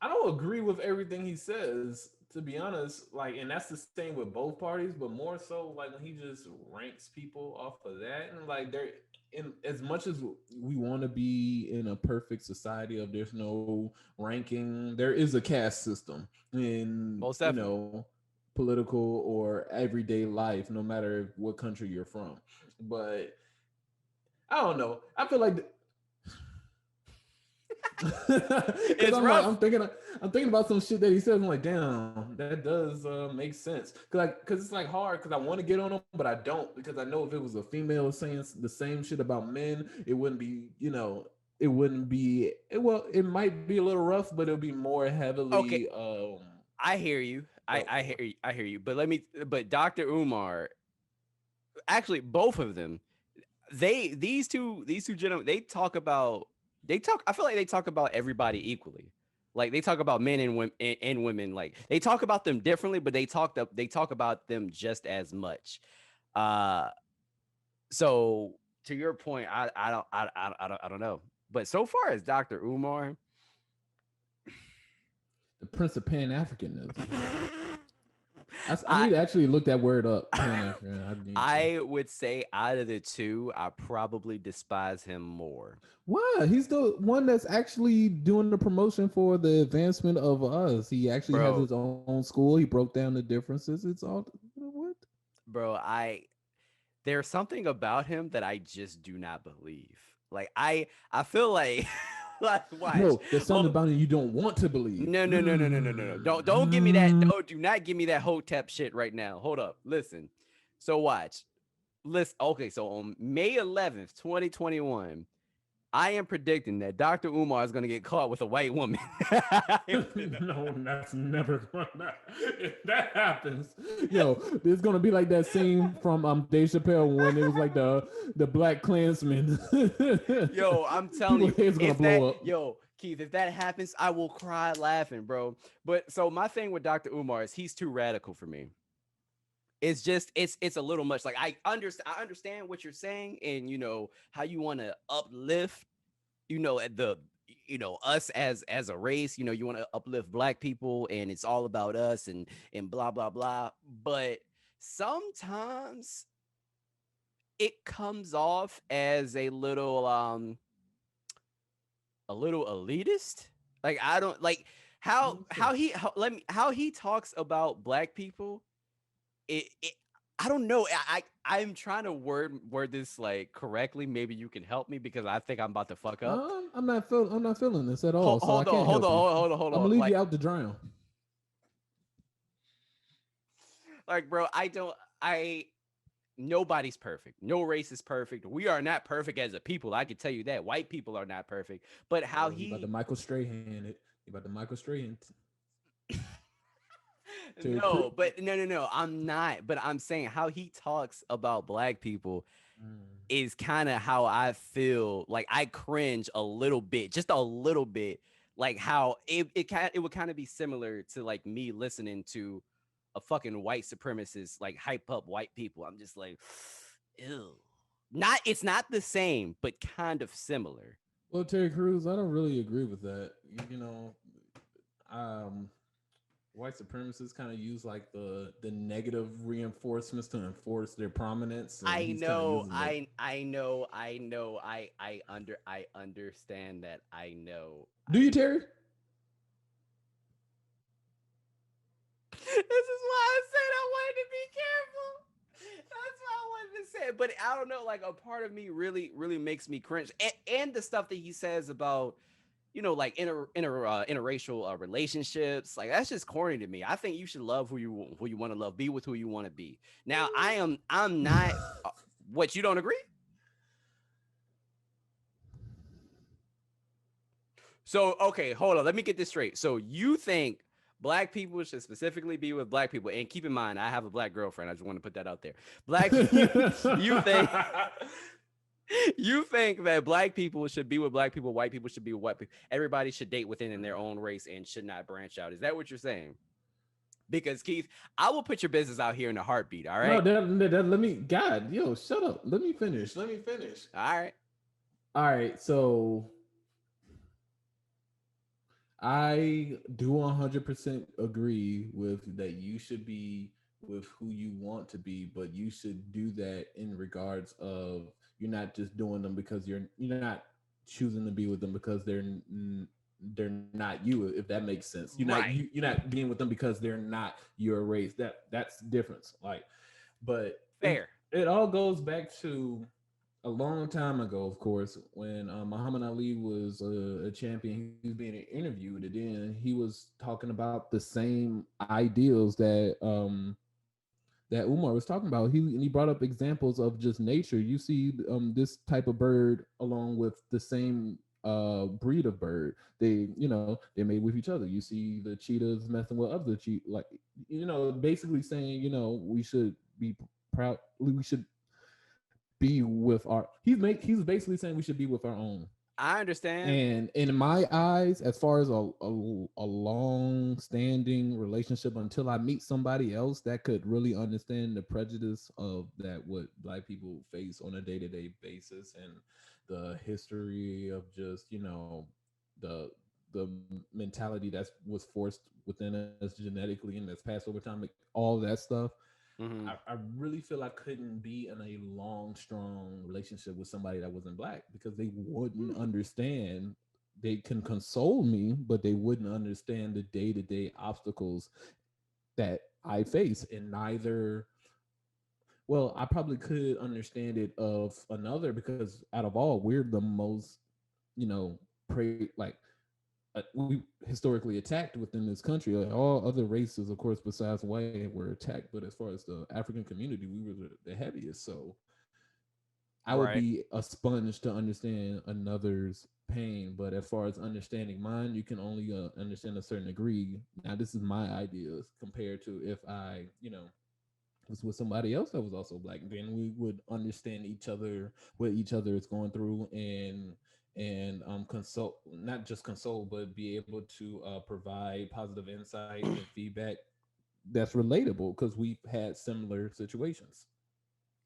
Speaker 3: I don't agree with everything he says. To be honest, like, and that's the same with both parties, but more so like when he just ranks people off of that, and like they're in as much as we want to be in a perfect society of there's no ranking, there is a caste system in
Speaker 1: Most definitely.
Speaker 3: political or everyday life, no matter what country you're from. But I don't know. I feel like because
Speaker 1: It's rough.
Speaker 3: I'm thinking about some shit that he says. I'm like, damn, that does make sense. Because it's like hard because I want to get on him, but I don't, because I know if it was a female saying the same shit about men, it wouldn't be, it wouldn't be. Well, it might be a little rough, but it'll be more
Speaker 1: Okay,
Speaker 3: heavily.
Speaker 1: I hear you.
Speaker 3: Felt
Speaker 1: I hear
Speaker 3: for.
Speaker 1: you. I hear you. But Dr. Umar, actually both of them, these two gentlemen, they talk. I feel like they talk about everybody equally. Like they talk about men and women. Like they talk about them differently, but they talk about them just as much. Uh, so to your point, I don't know. But so far as Dr. Umar,
Speaker 3: The Prince of Pan Africanism. I
Speaker 1: I
Speaker 3: need to actually look that word up. Pan African. I need to.
Speaker 1: I would say out of the two, I probably despise him more.
Speaker 3: Why? He's the one that's actually doing the promotion for the advancement of us. He actually has
Speaker 1: Bro,
Speaker 3: his own school. He broke down the differences. It's all what?
Speaker 1: bro, there's something about him that I just do not believe. Like I feel like like watch.
Speaker 3: No, there's something
Speaker 1: Hold,
Speaker 3: about it you don't want to believe.
Speaker 1: no. Don't give me that. No, do not give me that hotep shit right now. Hold up. Listen. So watch. Listen. Okay, so on May 11th, 2021, I am predicting that Dr. Umar is going to get caught with a white woman.
Speaker 3: No, that's never gonna. If that happens, yo, it's gonna be like that scene from Dave Chappelle when it was like the Black Klansman.
Speaker 1: Yo, I'm telling
Speaker 3: People's
Speaker 1: you,
Speaker 3: heads gonna blow up.
Speaker 1: Keith, if that happens, I will cry laughing, bro. But so my thing with Dr. Umar is he's too radical for me. it's just it's a little much. Like I understand what you're saying, and how you want to uplift, at the us as a race. You want to uplift black people, and it's all about us, and blah blah blah. But sometimes it comes off as a little elitist. Like I don't like how he talks about black people. It I don't know. I'm trying to word this like correctly. Maybe you can help me because I think I'm about to fuck up.
Speaker 3: I'm not feeling this at all,
Speaker 1: Hold,
Speaker 3: so I
Speaker 1: hold on,
Speaker 3: can't
Speaker 1: hold
Speaker 3: help
Speaker 1: on,
Speaker 3: you.
Speaker 1: hold
Speaker 3: I'm gonna
Speaker 1: on.
Speaker 3: leave you out to drown.
Speaker 1: Like, bro, nobody's perfect. No race is perfect. We are not perfect as a people. I can tell you that. White people are not perfect. But how
Speaker 3: Oh, he about to
Speaker 1: he
Speaker 3: Michael Strahan it. He about to Michael Strahan. Terry Crew.
Speaker 1: no, but no. I'm not. But I'm saying how he talks about black people is kind of how I feel. Like I cringe a little bit, just a little bit. Like how it would kind of be similar to like me listening to a fucking white supremacist like hype up white people. I'm just like, ew. It's not the same, but kind of similar.
Speaker 3: Well, Terry Crews, I don't really agree with that. You know, um, white supremacists kind of use like the negative reinforcements to enforce their prominence, and
Speaker 1: I
Speaker 3: he's kind of
Speaker 1: know,
Speaker 3: using it.
Speaker 1: I understand that. I know.
Speaker 3: Do you, Terry?
Speaker 1: This is why I said I wanted to be careful. That's why I wanted to say it. But I don't know, like a part of me really, really makes me cringe. And the stuff that he says about, like interracial relationships, like that's just corny to me. I think you should love who you want to love, be with who you want to be. Now, I'm not. What, you don't agree? So, okay, hold on. Let me get this straight. So, you think black people should specifically be with black people? And keep in mind, I have a black girlfriend. I just want to put that out there. You think you think that black people should be with black people, white people should be with white people. Everybody should date within in their own race and should not branch out. Is that what you're saying? Because Keith, I will put your business out here in a heartbeat. All
Speaker 3: No,
Speaker 1: right.
Speaker 3: let me. God, yo, shut up. Let me finish. Let me finish.
Speaker 1: All right.
Speaker 3: All right, so I do 100% agree with that. You should be with who you want to be, but you should do that in regards of you're not just doing them because you're not choosing to be with them because they're not you. If that makes sense,
Speaker 1: Right.
Speaker 3: you're not being with them because they're not your race. That's the difference. Like, but
Speaker 1: Fair.
Speaker 3: it all goes back to a long time ago, of course, when Muhammad Ali was a champion. He was being interviewed, and then he was talking about the same ideals that Umar was talking about. He brought up examples of just nature. You see this type of bird along with the same breed of bird. They made with each other. You see the cheetahs messing with other like basically saying we should be proud. We should be with our. He's basically saying we should be with our own.
Speaker 1: I understand.
Speaker 3: And in my eyes, as far as a long standing relationship, until I meet somebody else that could really understand the prejudice of that what black people face on a day-to-day basis, and the history of just the the mentality that was forced within us genetically and that's passed over time, like all that stuff.
Speaker 1: Hmm.
Speaker 3: I really feel I couldn't be in a long, strong relationship with somebody that wasn't black because they wouldn't understand. They can console me, but they wouldn't understand the day to day obstacles that I face. And neither, well, I probably could understand it of another because out of all, we're the most, like we historically attacked within this country. Like all other races, of course, besides white, were attacked. But as far as the African community, we were the heaviest. So I would
Speaker 1: Right.
Speaker 3: be a sponge to understand another's pain. But as far as understanding mine, you can only understand a certain degree. Now, this is my ideas compared to if I, was with somebody else that was also black, then we would understand each other, what each other is going through, and consult, not just console, but be able to provide positive insight and feedback that's relatable because we've had similar situations.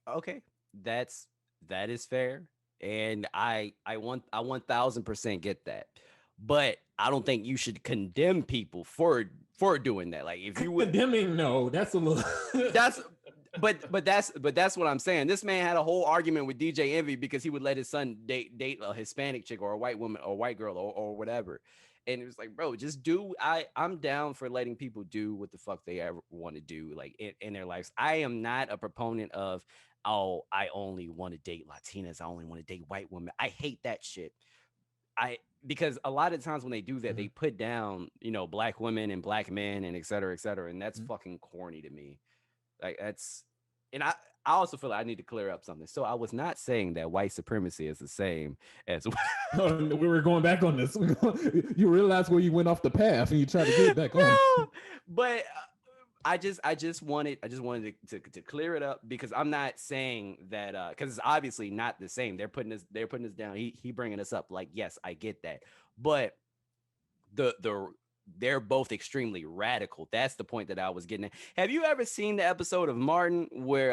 Speaker 1: Okay, that's that is fair, and I 1000% get that, but I don't think you should condemn people for doing that. Like if you would,
Speaker 3: Condemning, no, that's a little.
Speaker 1: that's but that's what I'm saying. This man had a whole argument with DJ Envy because he would let his son date a Hispanic chick or a white woman or a white girl or whatever. And it was like, bro, just do. I'm down for letting people do what the fuck they ever want to do, like in their lives. I am not a proponent of, oh, I only want to date Latinas. I only want to date white women. I hate that shit. I Because a lot of times when they do that, they
Speaker 3: Mhm,
Speaker 1: put down, black women and black men and et cetera, and that's
Speaker 3: mhm.
Speaker 1: fucking corny to me. Like that's, and I also feel like I need to clear up something. So I was not saying that white supremacy is the same as
Speaker 3: Oh, we were going back on this. You realize where you went off the path, and you try to get it back on.
Speaker 1: no, but I just wanted to clear it up because I'm not saying that because it's obviously not the same. They're putting us down. He bringing us up. Like yes, I get that, but the they're both extremely radical. That's the point that I was getting at. Have you ever seen the episode of Martin where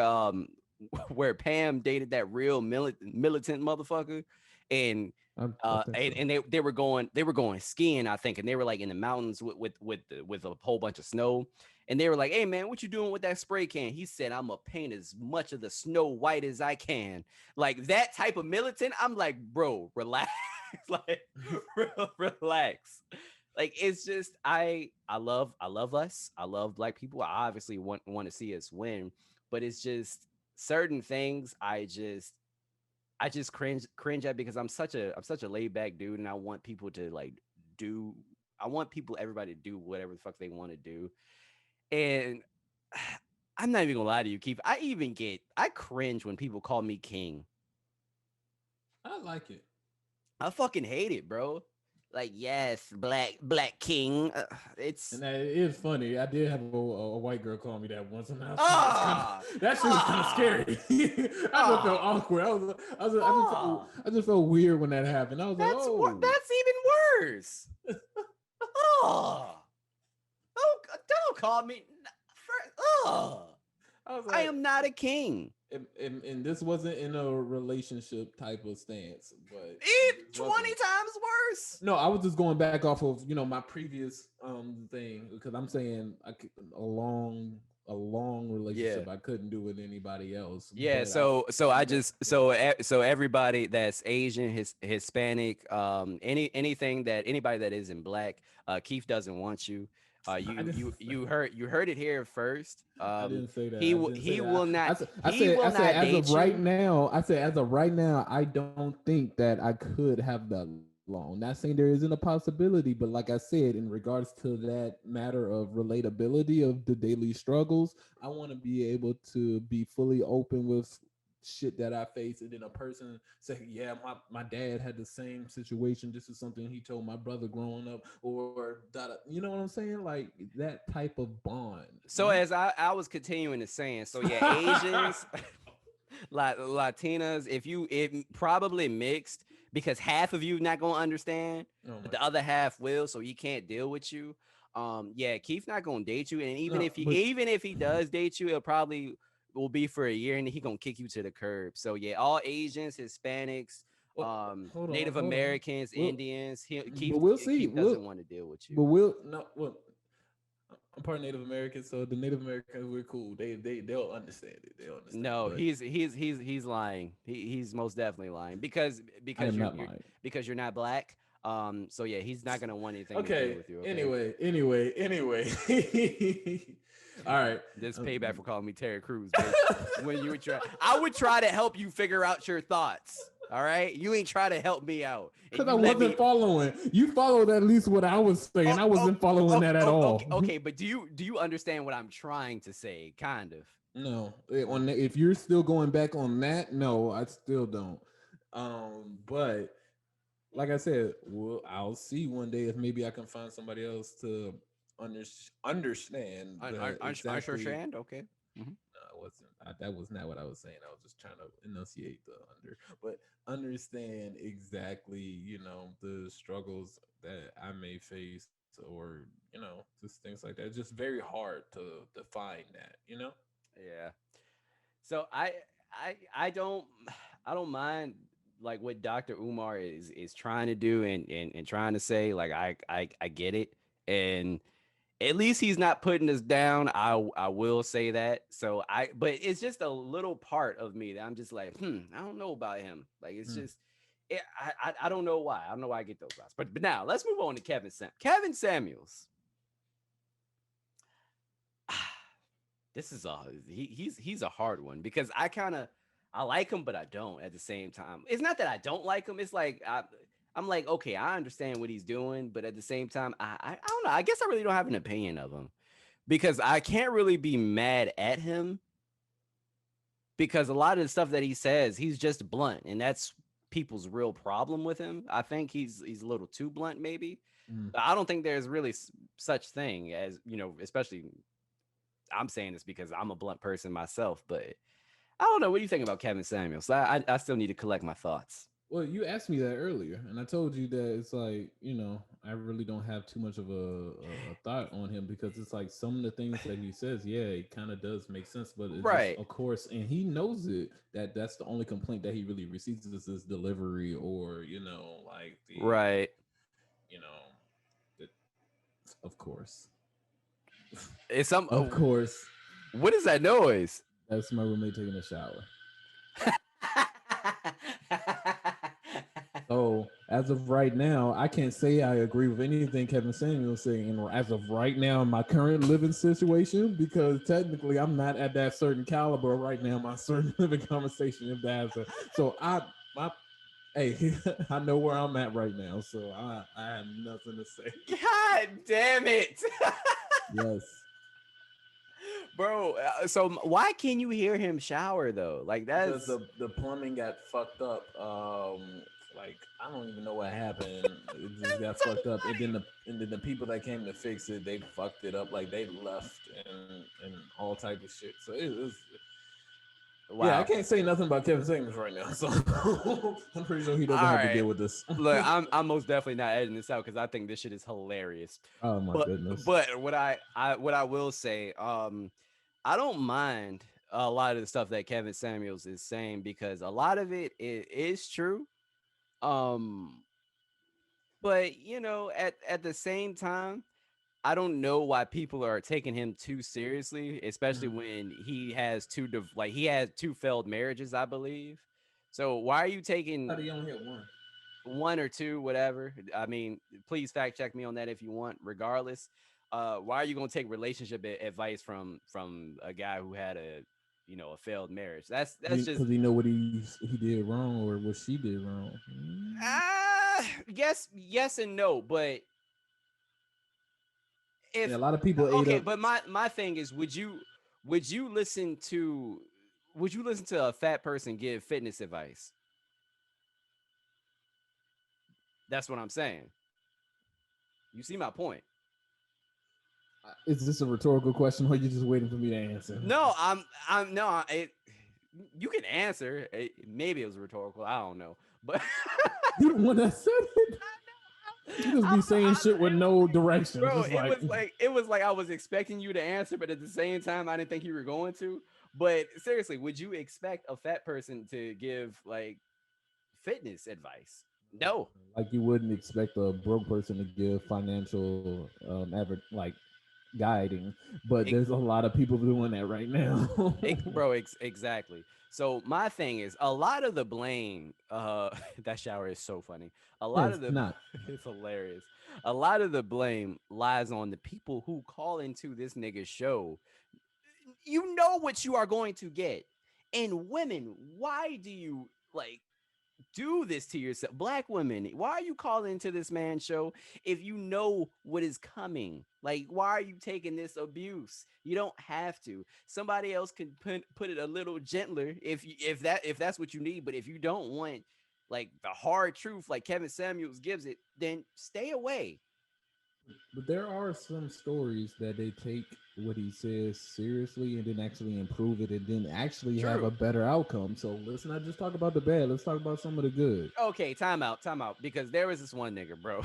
Speaker 1: where Pam dated that real militant motherfucker, and
Speaker 3: I think so.
Speaker 1: and they were going skiing, I think, and they were like in the mountains with a whole bunch of snow, and they were like, "Hey man, what you doing with that spray can?" He said, "I'm gonna paint as much of the snow white as I can." Like that type of militant. I'm like, bro, relax, like relax. Like it's just I love us. I love black people. I obviously want to see us win, but it's just certain things I just cringe at because I'm such a laid back dude, and I want people to like do I want people everybody to do whatever the fuck they want to do. And I'm not even gonna lie to you, Keith. I cringe when people call me king.
Speaker 3: I like it.
Speaker 1: I fucking hate it, bro. Like, yes, black king.
Speaker 3: And
Speaker 1: It's
Speaker 3: that is funny. I did have a white girl call me that once, and
Speaker 1: ah
Speaker 3: that shit was kind of
Speaker 1: ah
Speaker 3: scary. I just felt
Speaker 1: ah
Speaker 3: awkward.
Speaker 1: ah.
Speaker 3: I just felt weird when that happened. I was like, oh,
Speaker 1: That's even worse. Oh, don't call me. Oh,
Speaker 3: I was
Speaker 1: I
Speaker 3: like,
Speaker 1: am not a king.
Speaker 3: and this wasn't in a relationship type of stance, but
Speaker 1: It
Speaker 3: this
Speaker 1: 20
Speaker 3: wasn't.
Speaker 1: times worse.
Speaker 3: No, I was just going back off of my previous thing because I'm saying a long
Speaker 1: Yeah.
Speaker 3: relationship I couldn't do with anybody else,
Speaker 1: Yeah,
Speaker 3: but I
Speaker 1: so I
Speaker 3: met
Speaker 1: just so everybody that's Asian, Hispanic, anything that anybody that isn't black, Keith doesn't want you.
Speaker 3: I didn't
Speaker 1: You heard it here first.
Speaker 3: I didn't say that.
Speaker 1: He
Speaker 3: I
Speaker 1: will
Speaker 3: didn't say
Speaker 1: he
Speaker 3: that.
Speaker 1: will not
Speaker 3: I said as of
Speaker 1: date
Speaker 3: right
Speaker 1: you.
Speaker 3: now, I don't think that I could have that long. Not saying there isn't a possibility, but like I said, in regards to that matter of relatability of the daily struggles, I want to be able to be fully open with shit that I face, and then a person say, "Yeah, my dad had the same situation. This is something he told my brother growing up," or you know what I'm saying? Like that type of bond.
Speaker 1: So as I was continuing to saying, so yeah, Asians, Latinas, if probably mixed because half of you not gonna understand,
Speaker 3: Oh
Speaker 1: but
Speaker 3: my
Speaker 1: the
Speaker 3: god.
Speaker 1: other half will, so he can't deal with you. Yeah, Keith not gonna date you, and even
Speaker 3: No,
Speaker 1: if he
Speaker 3: but
Speaker 1: even if he does date you, it'll probably will be for a year, and then he gonna kick you to the curb. So yeah, all Asians, Hispanics,
Speaker 3: well,
Speaker 1: Native
Speaker 3: hold on.
Speaker 1: Americans,
Speaker 3: We'll,
Speaker 1: Indians,
Speaker 3: but we'll see.
Speaker 1: Keith doesn't want to deal with you.
Speaker 3: We'll no. Well, I'm part Native American, so the Native Americans we're cool. They'll understand it. They'll understand.
Speaker 1: No,
Speaker 3: But
Speaker 1: he's lying. He's most definitely lying because
Speaker 3: I am
Speaker 1: you're
Speaker 3: not lying.
Speaker 1: because you're not black. So yeah, he's not gonna want anything to do
Speaker 3: Okay.
Speaker 1: with you. Okay,
Speaker 3: Anyway. All right.
Speaker 1: this payback
Speaker 3: Um,
Speaker 1: for calling me Terry Crews, bitch. When you would try, I would try to help you figure out your thoughts. All right, you ain't try to help me out, and
Speaker 3: Because I
Speaker 1: you let
Speaker 3: wasn't
Speaker 1: me.
Speaker 3: following. You followed at least what I was saying.
Speaker 1: Oh,
Speaker 3: I
Speaker 1: oh,
Speaker 3: wasn't following that at
Speaker 1: okay,
Speaker 3: all.
Speaker 1: okay, but do you understand what I'm trying to say? Kind of.
Speaker 3: No, if you're still going back on that, no, I still don't. But like I said, well, I'll see one day if maybe I can find somebody else to under, understand the exactly.
Speaker 1: Understand? Okay. Mhm.
Speaker 3: No, I wasn't. That was not what I was saying. I was just trying to enunciate the under, but understand exactly, the struggles that I may face
Speaker 2: or just things like that. It's just very hard to define that.
Speaker 1: Yeah. So I don't mind like what Dr. Umar is trying to do and trying to say. Like I get it. And at least he's not putting us down. I will say that. So but it's just a little part of me that I'm just like, I don't know about him. Like it's just I don't know why. I don't know why I get those vibes. But now let's move on to Kevin Samuels. This is he's a hard one because I like him, but I don't at the same time. It's not that I don't like him. It's like I'm like, okay, I understand what he's doing, but at the same time, I don't know. I guess I really don't have an opinion of him because I can't really be mad at him because a lot of the stuff that he says, he's just blunt, and that's people's real problem with him. I think he's a little too blunt, maybe. But I don't think there's really such thing as, especially I'm saying this because I'm a blunt person myself, but I don't know. What do you think about Kevin Samuels? I still need to collect my thoughts.
Speaker 3: Well, you asked me that earlier, and I told you that it's like, I really don't have too much of a thought on him because it's like some of the things that he says, yeah, it kind of does make sense, but it's
Speaker 1: right.
Speaker 3: just, of course, and he knows it, that's the only complaint that he really receives is his delivery or, like the,
Speaker 1: right.
Speaker 3: The, of course.
Speaker 1: It's some,
Speaker 3: of course.
Speaker 1: What is that noise?
Speaker 3: That's my roommate taking a shower. So as of right now, I can't say I agree with anything Kevin Samuel's saying as of right now in my current living situation, because technically I'm not at that certain caliber right now, my certain living conversation, if that's so hey, I know where I'm at right now, so I have nothing to say.
Speaker 1: God damn it.
Speaker 3: Yes.
Speaker 1: Bro, so why can't you hear him shower though? Like that's
Speaker 2: because the plumbing got fucked up. Like I don't even know what happened. It just got fucked up, and then the people that came to fix it, they fucked it up. Like they left and all type of shit. So it was. Wow. Yeah, I can't say nothing about Kevin Samuels right now, so I'm pretty sure he doesn't have to deal with this.
Speaker 1: Look, I'm most definitely not editing this out because I think this shit is hilarious.
Speaker 3: Oh my goodness!
Speaker 1: But what I will say, I don't mind a lot of the stuff that Kevin Samuels is saying because a lot of it is true. But at the same time, I don't know why people are taking him too seriously, especially when he has he had two failed marriages, I believe. So why are you taking?
Speaker 3: He only had
Speaker 1: one or two, whatever. I mean, please fact check me on that if you want. Regardless, why are you gonna take relationship advice from a guy who had a failed marriage? That's just
Speaker 3: because he know what he did wrong or what she did wrong.
Speaker 1: Yes and no, but if
Speaker 3: a lot of people
Speaker 1: but my thing is, would you listen to a fat person give fitness advice? That's what I'm saying. You see my point.
Speaker 3: Is this a rhetorical question or are you just waiting for me to answer?
Speaker 1: No, you can answer. Maybe it was rhetorical. I don't know, but
Speaker 3: you the one that said it. You just be saying shit with no direction.
Speaker 1: Bro, it was like I was expecting you to answer, but at the same time, I didn't think you were going to. But seriously, would you expect a fat person to give like fitness advice? No.
Speaker 3: Like you wouldn't expect a broke person to give financial guiding, but there's a lot of people doing that right now.
Speaker 1: Exactly. So my thing is a lot of the blame, that shower is so funny. It's hilarious. A lot of the blame lies on the people who call into this nigga's show. You know what you are going to get. And women, why do you do this to yourself? Black women, why are you calling into this man's show if you know what is coming? Like, why are you taking this abuse? You don't have to. Somebody else could put it a little gentler if that's what you need. But if you don't want like the hard truth, like Kevin Samuels gives it, then stay away.
Speaker 3: But there are some stories that they take what he says seriously and then actually improve it and then actually have a better outcome. So let's not just talk about the bad. Let's talk about some of the good.
Speaker 1: Okay, time out. Because there was this one nigga, bro.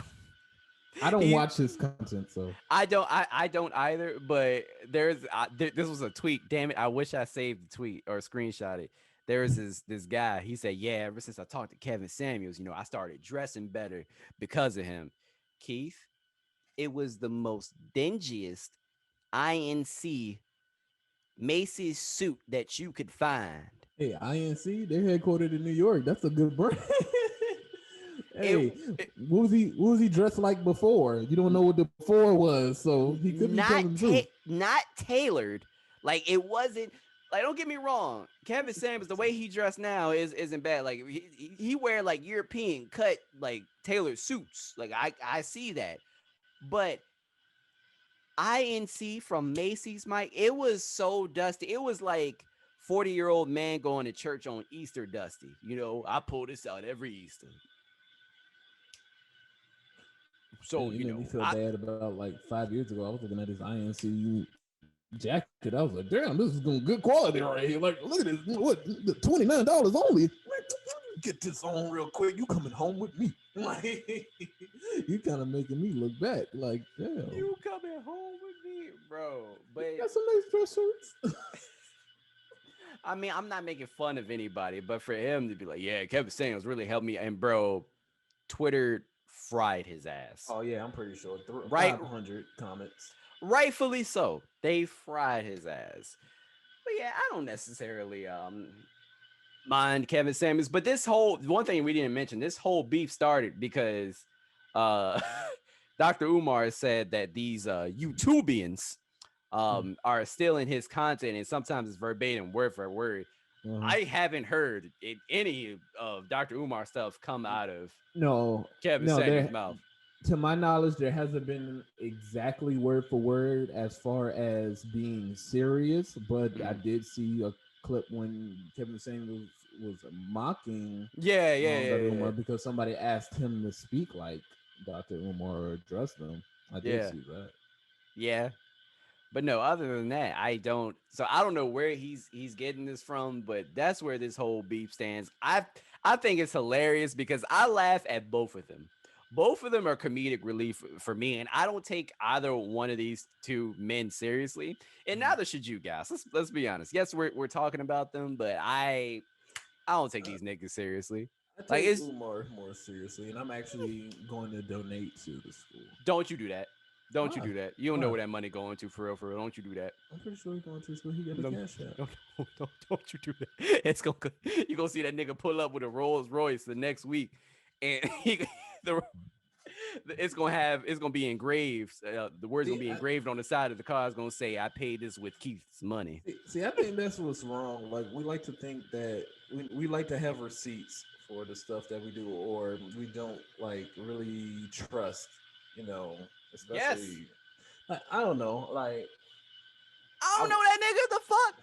Speaker 3: I don't
Speaker 1: He,
Speaker 3: watch his content, so
Speaker 1: I don't either. But this was a tweet. Damn it! I wish I saved the tweet or screenshot it. There's this guy. He said, "Yeah, ever since I talked to Kevin Samuels, I started dressing better because of him." Keith, it was the most dingiest INC Macy's suit that you could find.
Speaker 3: hey, INC, they're headquartered in New York. That's a good brand.
Speaker 1: It,
Speaker 3: Hey,
Speaker 1: it
Speaker 3: what was he dressed like before? You don't know what the before was, so he could be
Speaker 1: not
Speaker 3: telling the truth.
Speaker 1: not tailored. Like it wasn't. Like don't get me wrong, Kevin Samuels, the way he dressed now isn't bad. Like he wear like European cut like tailored suits. Like I see that, but INC from Macy's, Mike, it was so dusty. It was like 40-year-old man going to church on Easter dusty. I pull this out every Easter. So,
Speaker 3: It made me feel bad about like 5 years ago. I was looking at his INC jacket. I was like, damn, this is good quality right here. Like, look at this. What, $29 only? Get this on real quick. You coming home with me? Like, you kind of making me look back. Like, damn.
Speaker 1: you coming home with me, bro. But
Speaker 3: got some nice dress shirts.
Speaker 1: I mean, I'm not making fun of anybody, but for him to be like, yeah, Kevin Samuels really helped me. And bro, Twitter fried his ass.
Speaker 2: Oh yeah, I'm pretty sure.
Speaker 1: Right?
Speaker 2: 500 comments.
Speaker 1: Rightfully so. They fried his ass. But yeah, I don't necessarily mind Kevin Samuels. But this whole one thing we didn't mention, this whole beef started because Dr. Umar said that these YouTubians are stealing his content, and sometimes it's verbatim, word for word. I haven't heard any of Dr. Umar stuff come out of Kevin Samuels' mouth.
Speaker 3: To my knowledge, there hasn't been exactly word for word as far as being serious, but I did see a clip when Kevin Samuels was mocking Dr. Umar because somebody asked him to speak like Dr. Umar or address them. I did see that.
Speaker 1: Yeah. But no, other than that, I don't know where he's getting this from, but that's where this whole beef stands. I think it's hilarious because I laugh at both of them. Both of them are comedic relief for me, and I don't take either one of these two men seriously, and neither should you guys. Let's be honest. Yes, we're talking about them, but I don't take these niggas seriously.
Speaker 2: I take Umar more seriously, and I'm actually going to donate to the school.
Speaker 1: Don't you do that. Don't you do that. You don't know where that money going to for real. Don't you do that.
Speaker 2: I'm pretty sure he's going to the school. He got a cash out.
Speaker 1: Don't you do that. You're going to see that nigga pull up with a Rolls Royce the next week, and it's gonna be engraved. The words gonna be engraved on the side of the car. It's gonna say, "I paid this with Keith's money."
Speaker 2: See, I think that's what's wrong. Like we like to think that we like to have receipts for the stuff that we do, or we don't like really trust. Especially. Like, I don't know. Like
Speaker 1: I don't know that nigga. The fuck.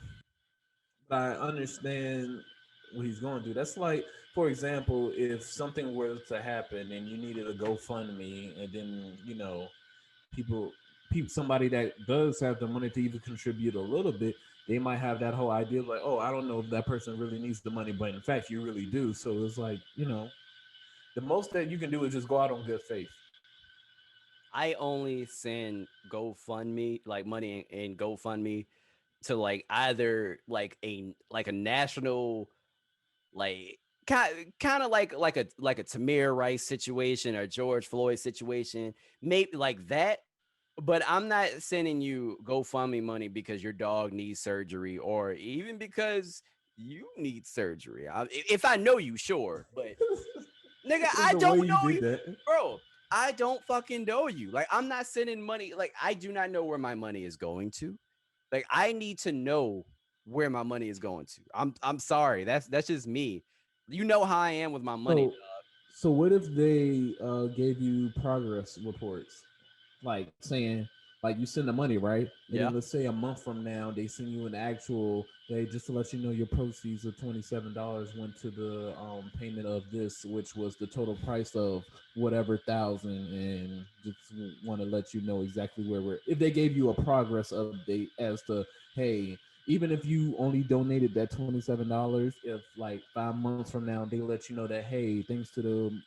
Speaker 2: But I understand what he's going to do. That's like, for example, if something were to happen and you needed a GoFundMe, and then people, somebody that does have the money to even contribute a little bit, they might have that whole idea like, oh, I don't know if that person really needs the money, but in fact, you really do. So it's like, the most that you can do is just go out on good faith.
Speaker 1: I only send GoFundMe, like money in GoFundMe, to like either like a national, like kind of like a Tamir Rice situation or George Floyd situation, maybe like that. But I'm not sending you GoFundMe money because your dog needs surgery or even because you need surgery. If I know you, sure, but nigga, I don't know you, bro. I don't fucking know you. Like, I'm not sending money. Like, I do not know where my money is going to. Like, I need to know where my money is going to. I'm sorry. That's just me. You know how I am with my money.
Speaker 3: So what if they gave you progress reports, like saying, like you send the money, right? And then let's say a month from now they send you an actual, hey, just to let you know your proceeds of $27 went to the payment of this, which was the total price of whatever thousand, and just want to let you know exactly where we're. If they gave you a progress update as to, hey, even if you only donated that $27, if like 5 months from now they let you know that, hey, thanks to the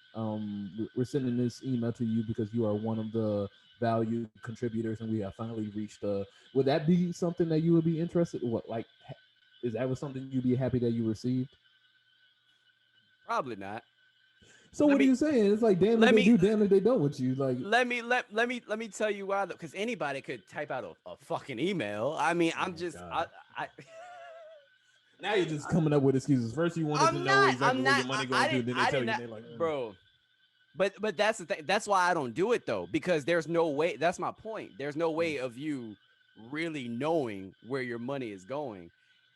Speaker 3: we're sending this email to you because you are one of the valued contributors and we have finally reached would that be something that you would be interested in? What, like, is that was something you'd be happy that you received?
Speaker 1: Probably not.
Speaker 3: So
Speaker 1: Let
Speaker 3: what are
Speaker 1: me
Speaker 3: you saying? It's like, damn if
Speaker 1: let
Speaker 3: they
Speaker 1: me
Speaker 3: do, damn if they don't with you. Like,
Speaker 1: let me tell you why. Because anybody could type out a fucking email. I mean,
Speaker 3: oh
Speaker 1: I'm
Speaker 3: my
Speaker 1: just
Speaker 3: God.
Speaker 1: I
Speaker 3: Now you're just coming up with excuses. First you wanted to
Speaker 1: I'm
Speaker 3: know
Speaker 1: not.
Speaker 3: exactly
Speaker 1: I'm
Speaker 3: where
Speaker 1: not.
Speaker 3: your money
Speaker 1: I
Speaker 3: going to,
Speaker 1: didn't.
Speaker 3: then they
Speaker 1: I
Speaker 3: tell
Speaker 1: did
Speaker 3: you
Speaker 1: not,
Speaker 3: and they're like,
Speaker 1: bro. But that's the thing. That's why I don't do it though, because there's no way. That's my point. There's no way of you really knowing where your money is going,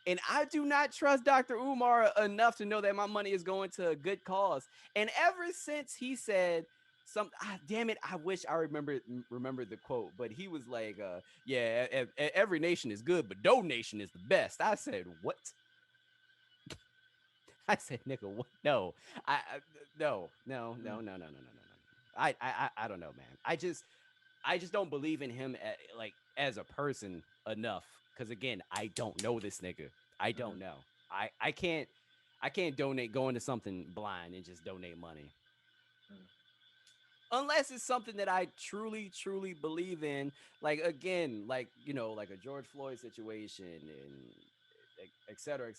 Speaker 1: and I do not trust Dr. Umar enough to know that my money is going to a good cause. And ever since he said damn it, I wish I remembered the quote, but he was like, "Yeah, every nation is good, but no nation is the best." I said, "What?" I said, "Nigga, what? No, no. I don't know, man. I just don't believe in him as a person enough. Because again, I don't know this nigga. I don't know. I can't donate go into something blind and just donate money unless it's something that I truly believe in. Like again, like like a George Floyd situation and et cetera,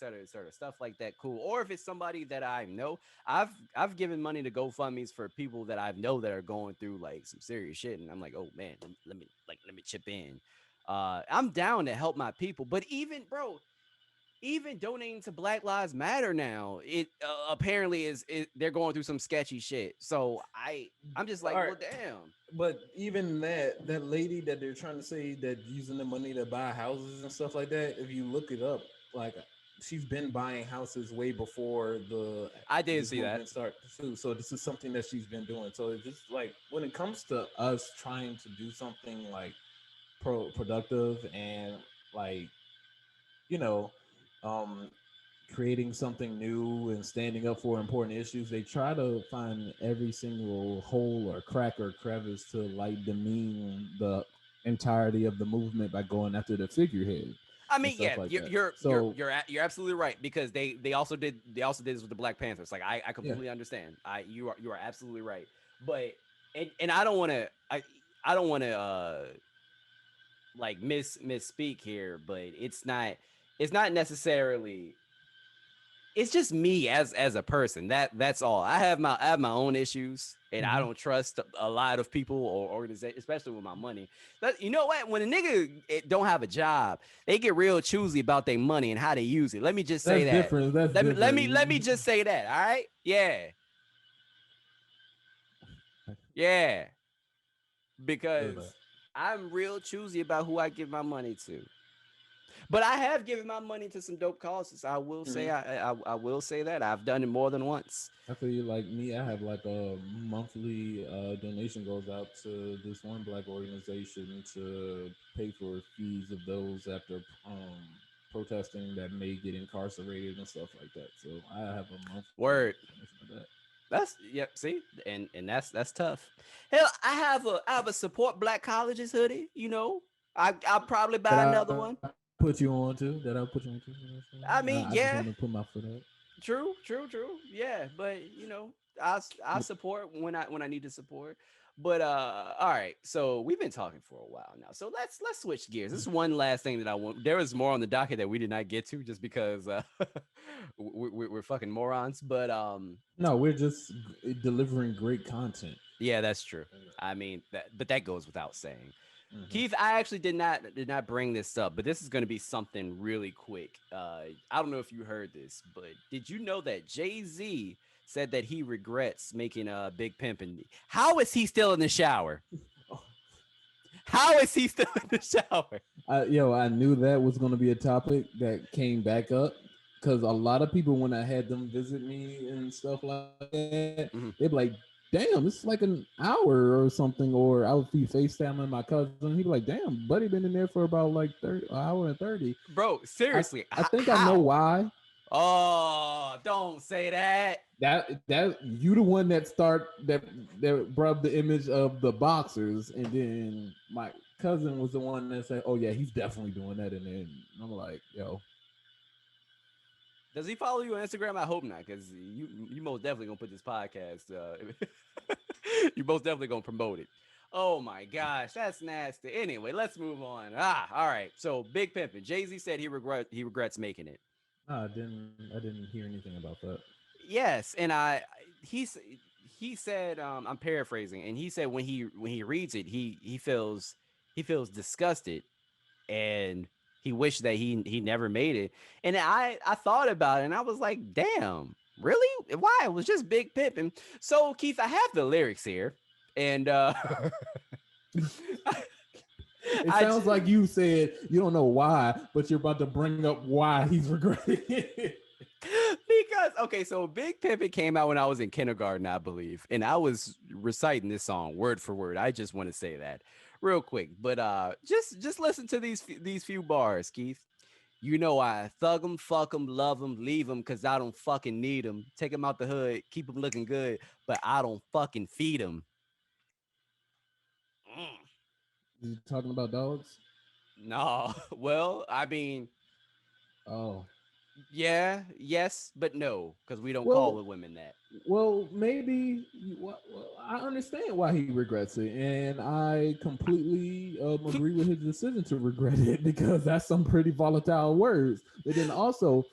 Speaker 1: stuff like that. Cool. Or if it's somebody that I know, I've given money to GoFundMe's for people that I know that are going through like some serious shit, and I'm like, oh man, let me chip in. I'm down to help my people, but even donating to Black Lives Matter now, it apparently they're going through some sketchy shit. So I'm just like,
Speaker 3: all right.
Speaker 1: well, damn.
Speaker 3: But even that lady that they're trying to say that using the money to buy houses and stuff like that, if you look it up, like she's been buying houses way before
Speaker 1: I did
Speaker 3: this
Speaker 1: see that.
Speaker 3: movement started too. So this is something that she's been doing. So it's just like when it comes to us trying to do something like productive and like you know, um, creating something new and standing up for important issues, they try to find every single hole or crack or crevice to like demean the entirety of the movement by going after the figurehead
Speaker 1: I
Speaker 3: and
Speaker 1: mean,
Speaker 3: stuff
Speaker 1: yeah,
Speaker 3: like
Speaker 1: you're
Speaker 3: that.
Speaker 1: you're you're
Speaker 3: So
Speaker 1: you're, you're absolutely right, because they also did this with the Black Panthers. Like I
Speaker 3: yeah,
Speaker 1: completely understand. You are absolutely right. But and I don't want to like misspeak here, but it's not necessarily, it's just me as a person. That's all. I have my own issues, and I
Speaker 3: mhm.
Speaker 1: don't trust a lot of people or organizations, especially with my money. But you know what? When a nigga don't have a job, they get real choosy about their money and how they use it. Let me just say
Speaker 3: That's
Speaker 1: that.
Speaker 3: different. That's
Speaker 1: Let me
Speaker 3: different.
Speaker 1: just say that. All right? Yeah, yeah. Because I'm real choosy about who I give my money to. But I have given my money to some dope causes. I will say,
Speaker 3: Mhm.
Speaker 1: I will say that I've done it more than once.
Speaker 3: I feel you like me. I have like a monthly donation goes out to this one black organization to pay for fees of those after protesting that may get incarcerated and stuff like that. So I have a monthly
Speaker 1: Word.
Speaker 3: donation of that.
Speaker 1: That's yep. See, and that's tough. Hell, I have a support Black colleges hoodie. I'll probably buy
Speaker 3: That
Speaker 1: another
Speaker 3: I
Speaker 1: one.
Speaker 3: put you on to. That I put you on to. You know what
Speaker 1: I
Speaker 3: I'm saying?
Speaker 1: mean,
Speaker 3: I just
Speaker 1: yeah,
Speaker 3: want to put my foot up.
Speaker 1: true. Yeah, but I support when I need to support. But all right. So we've been talking for a while now. So let's switch gears. This is one last thing that I want. There was more on the docket that we did not get to just because we're fucking morons. But
Speaker 3: No, we're just delivering great content.
Speaker 1: yeah, that's true. I mean, but that goes without saying.
Speaker 3: Mhm.
Speaker 1: Keith, I actually did not bring this up, but this is going to be something really quick. I don't know if you heard this, but did you know that Jay-Z said that he regrets making a Big Pimpin'? How is he still in the shower? How is he still in the shower?
Speaker 3: I knew that was going to be a topic that came back up because a lot of people, when I had them visit me and stuff like that,
Speaker 1: Mhm.
Speaker 3: they'd be like, "Damn, it's like an hour or something." Or I would be FaceTiming my cousin. He'd be like, "Damn, buddy, been in there for about like 30, an hour and 30."
Speaker 1: Bro,
Speaker 3: I
Speaker 1: seriously,
Speaker 3: I think I know
Speaker 1: how?
Speaker 3: why.
Speaker 1: Oh, don't say that.
Speaker 3: That you the one that brought up the image of the boxers, and then my cousin was the one that said, "Oh yeah, he's definitely doing that," and then I'm like, "Yo,
Speaker 1: Does he follow you on Instagram? I hope not, because you most definitely gonna put this podcast. You most definitely gonna promote it. Oh my gosh, that's nasty. Anyway, let's move on. All right. So Big Pimpin'. Jay-Z said he regrets making it.
Speaker 3: nah, I didn't hear anything about that."
Speaker 1: Yes, and he's he said I'm paraphrasing, and he said when he reads it, he feels disgusted and he wished that he never made it. And I thought about it and I was like, damn, really? Why? It was just Big Pimpin'. So Keith, I have the lyrics here, and
Speaker 3: It
Speaker 1: I
Speaker 3: sounds like you said you don't know why, but you're about to bring up why he's regretting it.
Speaker 1: because okay, so Big Pimpin' came out when I was in kindergarten, I believe, and I was reciting this song word for word. I just want to say that real quick, but just listen to these few bars, Keith. You know I thug them, fuck them, love them, leave them because I don't fucking need them. Take them out the hood, keep them looking good, but I don't fucking feed them. Mm.
Speaker 3: You talking about dogs?
Speaker 1: No, well, I mean,
Speaker 3: Oh,
Speaker 1: yeah, yes, but no, because we don't call
Speaker 3: well,
Speaker 1: the women that.
Speaker 3: maybe. Well, I understand why he regrets it, and I completely agree with his decision to regret it because that's some pretty volatile words. But then also,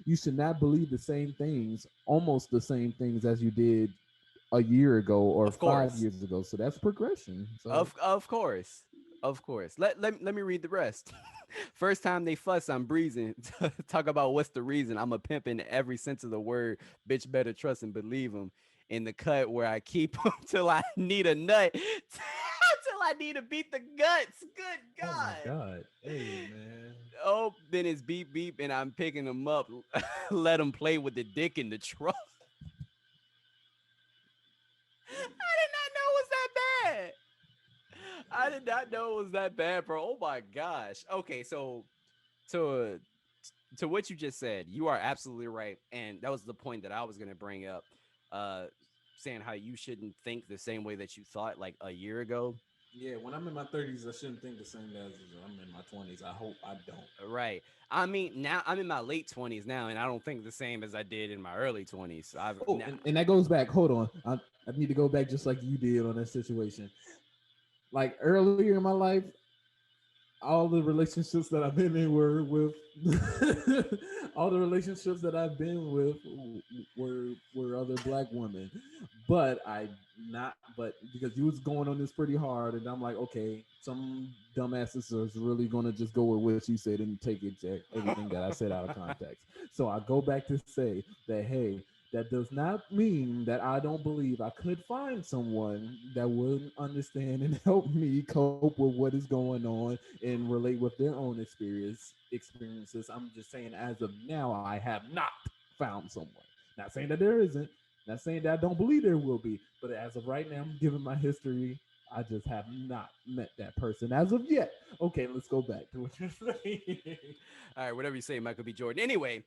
Speaker 3: you should not believe the same things, almost the same things as you did a year ago or
Speaker 1: Of
Speaker 3: 5
Speaker 1: course.
Speaker 3: years ago. So that's progression. So
Speaker 1: Of course. Of course. Let me read the rest. First time they fuss, I'm breezing. Talk about what's the reason. I'm a pimp in every sense of the word. Bitch better trust and believe him. In the cut where I keep him till I need a nut. Till I need to beat the guts. Good
Speaker 3: oh my
Speaker 1: God.
Speaker 3: god, hey man.
Speaker 1: Oh, then it's beep beep and I'm picking him up. Let him play with the dick in the trunk. I did not know it was that bad. I did not know it was that bad, bro. Oh my gosh. Okay, so to to what you just said, you are absolutely right, and that was the point that I was going to bring up. Uh, saying how you shouldn't think the same way that you thought like a year ago.
Speaker 3: Yeah, when I'm in my 30s, I shouldn't think the same as I'm in my 20s. I hope I don't.
Speaker 1: Right. I mean, now I'm in my late 20s now, and I don't think the same as I did in my early 20s. I've
Speaker 3: Oh,
Speaker 1: now,
Speaker 3: and that goes back. Hold on. I need to go back just like you did on that situation. Like earlier in my life, all the relationships that I've been in were with all the relationships that I've been with were other black women. But I not but because you was going on this pretty hard and I'm like, okay, some dumbasses is really gonna just go with what you said and take it everything that I said out of context. So I go back to say that hey, that does not mean that I don't believe I could find someone that would understand and help me cope with what is going on and relate with their own experiences. I'm just saying, as of now, I have not found someone. Not saying that there isn't. Not saying that I don't believe there will be. But as of right now, given my history, I just have not met that person as of yet. Okay, let's go back to what you're saying.
Speaker 1: all right, whatever you say, Michael B. Jordan. Anyway,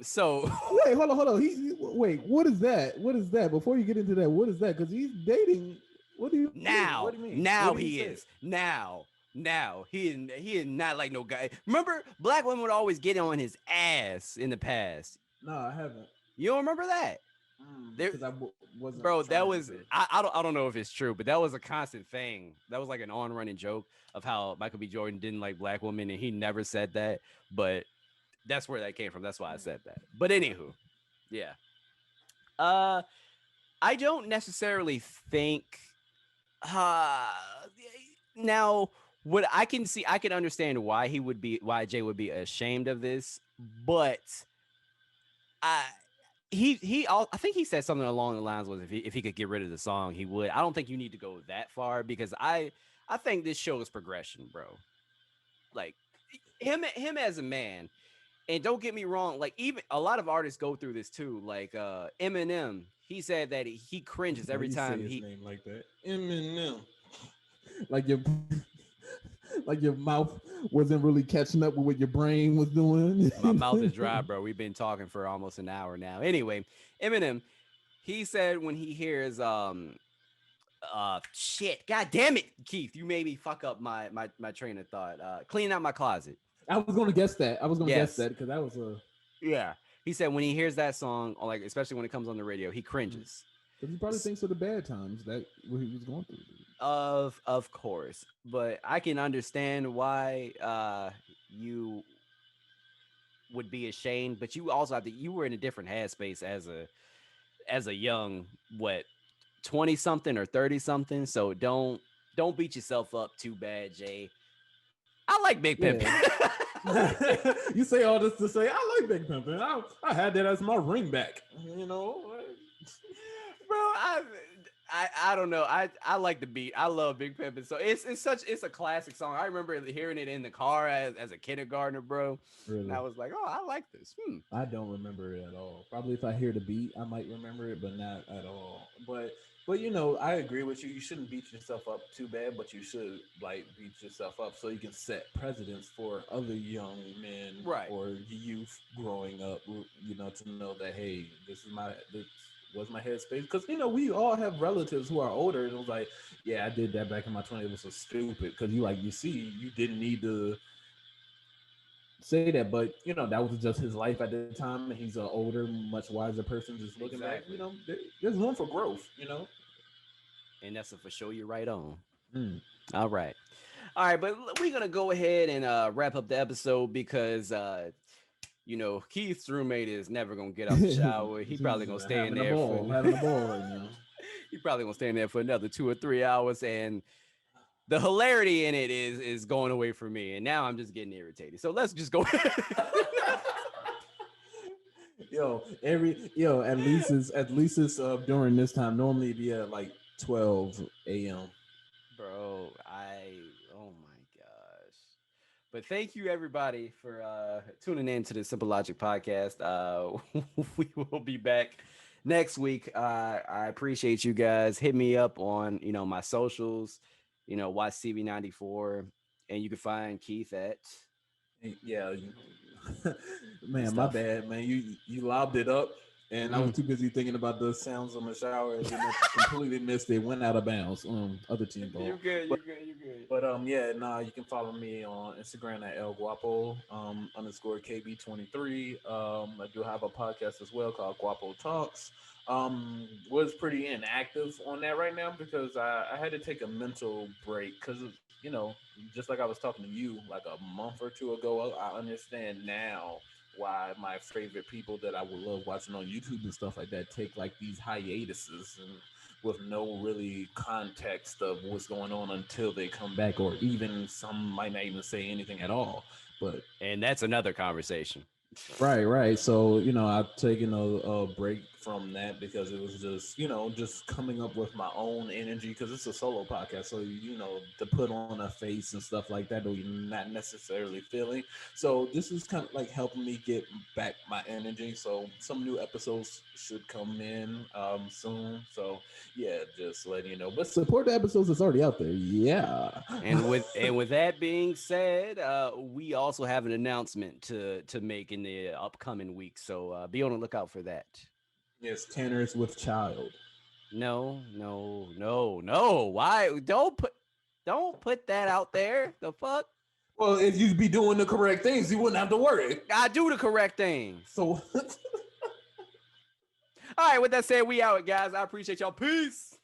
Speaker 1: so
Speaker 3: Wait, hold on. Wait, what is that? What is that? Before you get into that, what is that? Because he's dating. What do you mean? What
Speaker 1: now,
Speaker 3: do you mean?
Speaker 1: now
Speaker 3: What do you
Speaker 1: he
Speaker 3: say?
Speaker 1: is. Now he is not like no guy. Remember, black women would always get on his ass in the past.
Speaker 3: No, I haven't.
Speaker 1: You don't remember that? There,
Speaker 3: Because wasn't
Speaker 1: bro, that
Speaker 3: trying
Speaker 1: was
Speaker 3: to.
Speaker 1: I don't know if it's true, but that was a constant thing. That was like an on-running joke of how Michael B. Jordan didn't like black women, and he never said that, but that's where that came from. That's why I said that. But anywho, yeah. Uh, I don't necessarily think. Uh, now what I can see, I can understand why Jay would be ashamed of this, but I I think he said something along the lines was if he could get rid of the song, he would. I don't think you need to go that far because I think this shows progression, bro. Like him as a man. And don't get me wrong, like even a lot of artists go through this too. Like Eminem, he said that he cringes
Speaker 3: Why
Speaker 1: every
Speaker 3: you say
Speaker 1: time
Speaker 3: his
Speaker 1: he
Speaker 3: name like that? Eminem. Like your like your mouth wasn't really catching up with what your brain was doing.
Speaker 1: my mouth is dry, bro. We've been talking for almost an hour now. Anyway, Eminem, he said when he hears Shit. God damn it, Keith. You made me fuck up my train of thought. Cleaning out my closet.
Speaker 3: I was going to guess that. I was going to guess
Speaker 1: Yes.
Speaker 3: that because that was a.
Speaker 1: Yeah. He said when he hears that song, or like especially when it comes on the radio, he cringes.
Speaker 3: Because he probably thinks of the bad times that what he was going through.
Speaker 1: Of course, but I can understand why you would be ashamed, but you also have to. You were in a different headspace as a young 20 something or 30 something. So don't beat yourself up too bad, Jay. I like Big Pimpin'.
Speaker 3: Yeah. You say all this to say I like Big Pimpin'. I had that as my ring back. You know,
Speaker 1: bro. I don't know. I like the beat. I love Big Pimpin'. So it's a classic song. I remember hearing it in the car as a kindergartner, bro.
Speaker 3: Really?
Speaker 1: And I was like, oh, I like this.
Speaker 3: I don't remember it at all. Probably if I hear the beat, I might remember it, but not at all. But you know, I agree with you. You shouldn't beat yourself up too bad, but you should like beat yourself up so you can set precedents for other young men or youth growing up. You know, to know that hey, this was my headspace, because you know we all have relatives who are older and it was like, yeah, I did that back in my 20s. It was so stupid because you see, you didn't need to say that, but you know that was just his life at the time, and he's an older, much wiser person. Just looking back, you know, there's room for growth, you know.
Speaker 1: And that's a for sure. You're right on. All right, but we're gonna go ahead and wrap up the episode because you know, Keith's roommate is never gonna get out the shower. He probably gonna stay in there
Speaker 3: having a ball right now.
Speaker 1: He probably gonna stay in there for another 2 or 3 hours, and the hilarity in it is going away from me. And now I'm just getting irritated. So let's just go.
Speaker 3: At least it's during this time. Normally it'd be at like 12 a.m.
Speaker 1: Bro, oh my gosh. But thank you everybody for tuning in to the Simple Logic podcast. We will be back next week. I appreciate you guys. Hit me up on, you know, my socials, you know, WattsTV 94, and you can find Keith at
Speaker 3: man, my bad, man. You lobbed it up, and I was too busy thinking about the sounds of my shower, and then I completely missed it. Went out of bounds. Other team ball.
Speaker 1: You good.
Speaker 3: But you can follow me on Instagram at El Guapo _ KB23. I do have a podcast as well called Guapo Talks. Was pretty inactive on that right now because I had to take a mental break because, you know, just like I was talking to you like a month or two ago, I understand now why my favorite people that I would love watching on YouTube and stuff like that take like these hiatuses and with no really context of what's going on until they come back, or even some might not even say anything at all.
Speaker 1: And that's another conversation.
Speaker 3: Right. So, you know, I've taken a break from that because it was just, you know, just coming up with my own energy because it's a solo podcast. So, you know, to put on a face and stuff like that, you're not necessarily feeling. So this is kind of like helping me get back my energy. So some new episodes should come in soon. So yeah, just letting you know. But support the episodes that's already out there. Yeah.
Speaker 1: And with that being said, we also have an announcement to make in the upcoming week. So be on the lookout for that.
Speaker 3: Yes, Tanner's with child.
Speaker 1: No. Why? Don't put that out there. The fuck?
Speaker 3: Well, if you'd be doing the correct things, you wouldn't have to worry.
Speaker 1: I do the correct things.
Speaker 3: So
Speaker 1: all right, with that said, we out, guys. I appreciate y'all. Peace.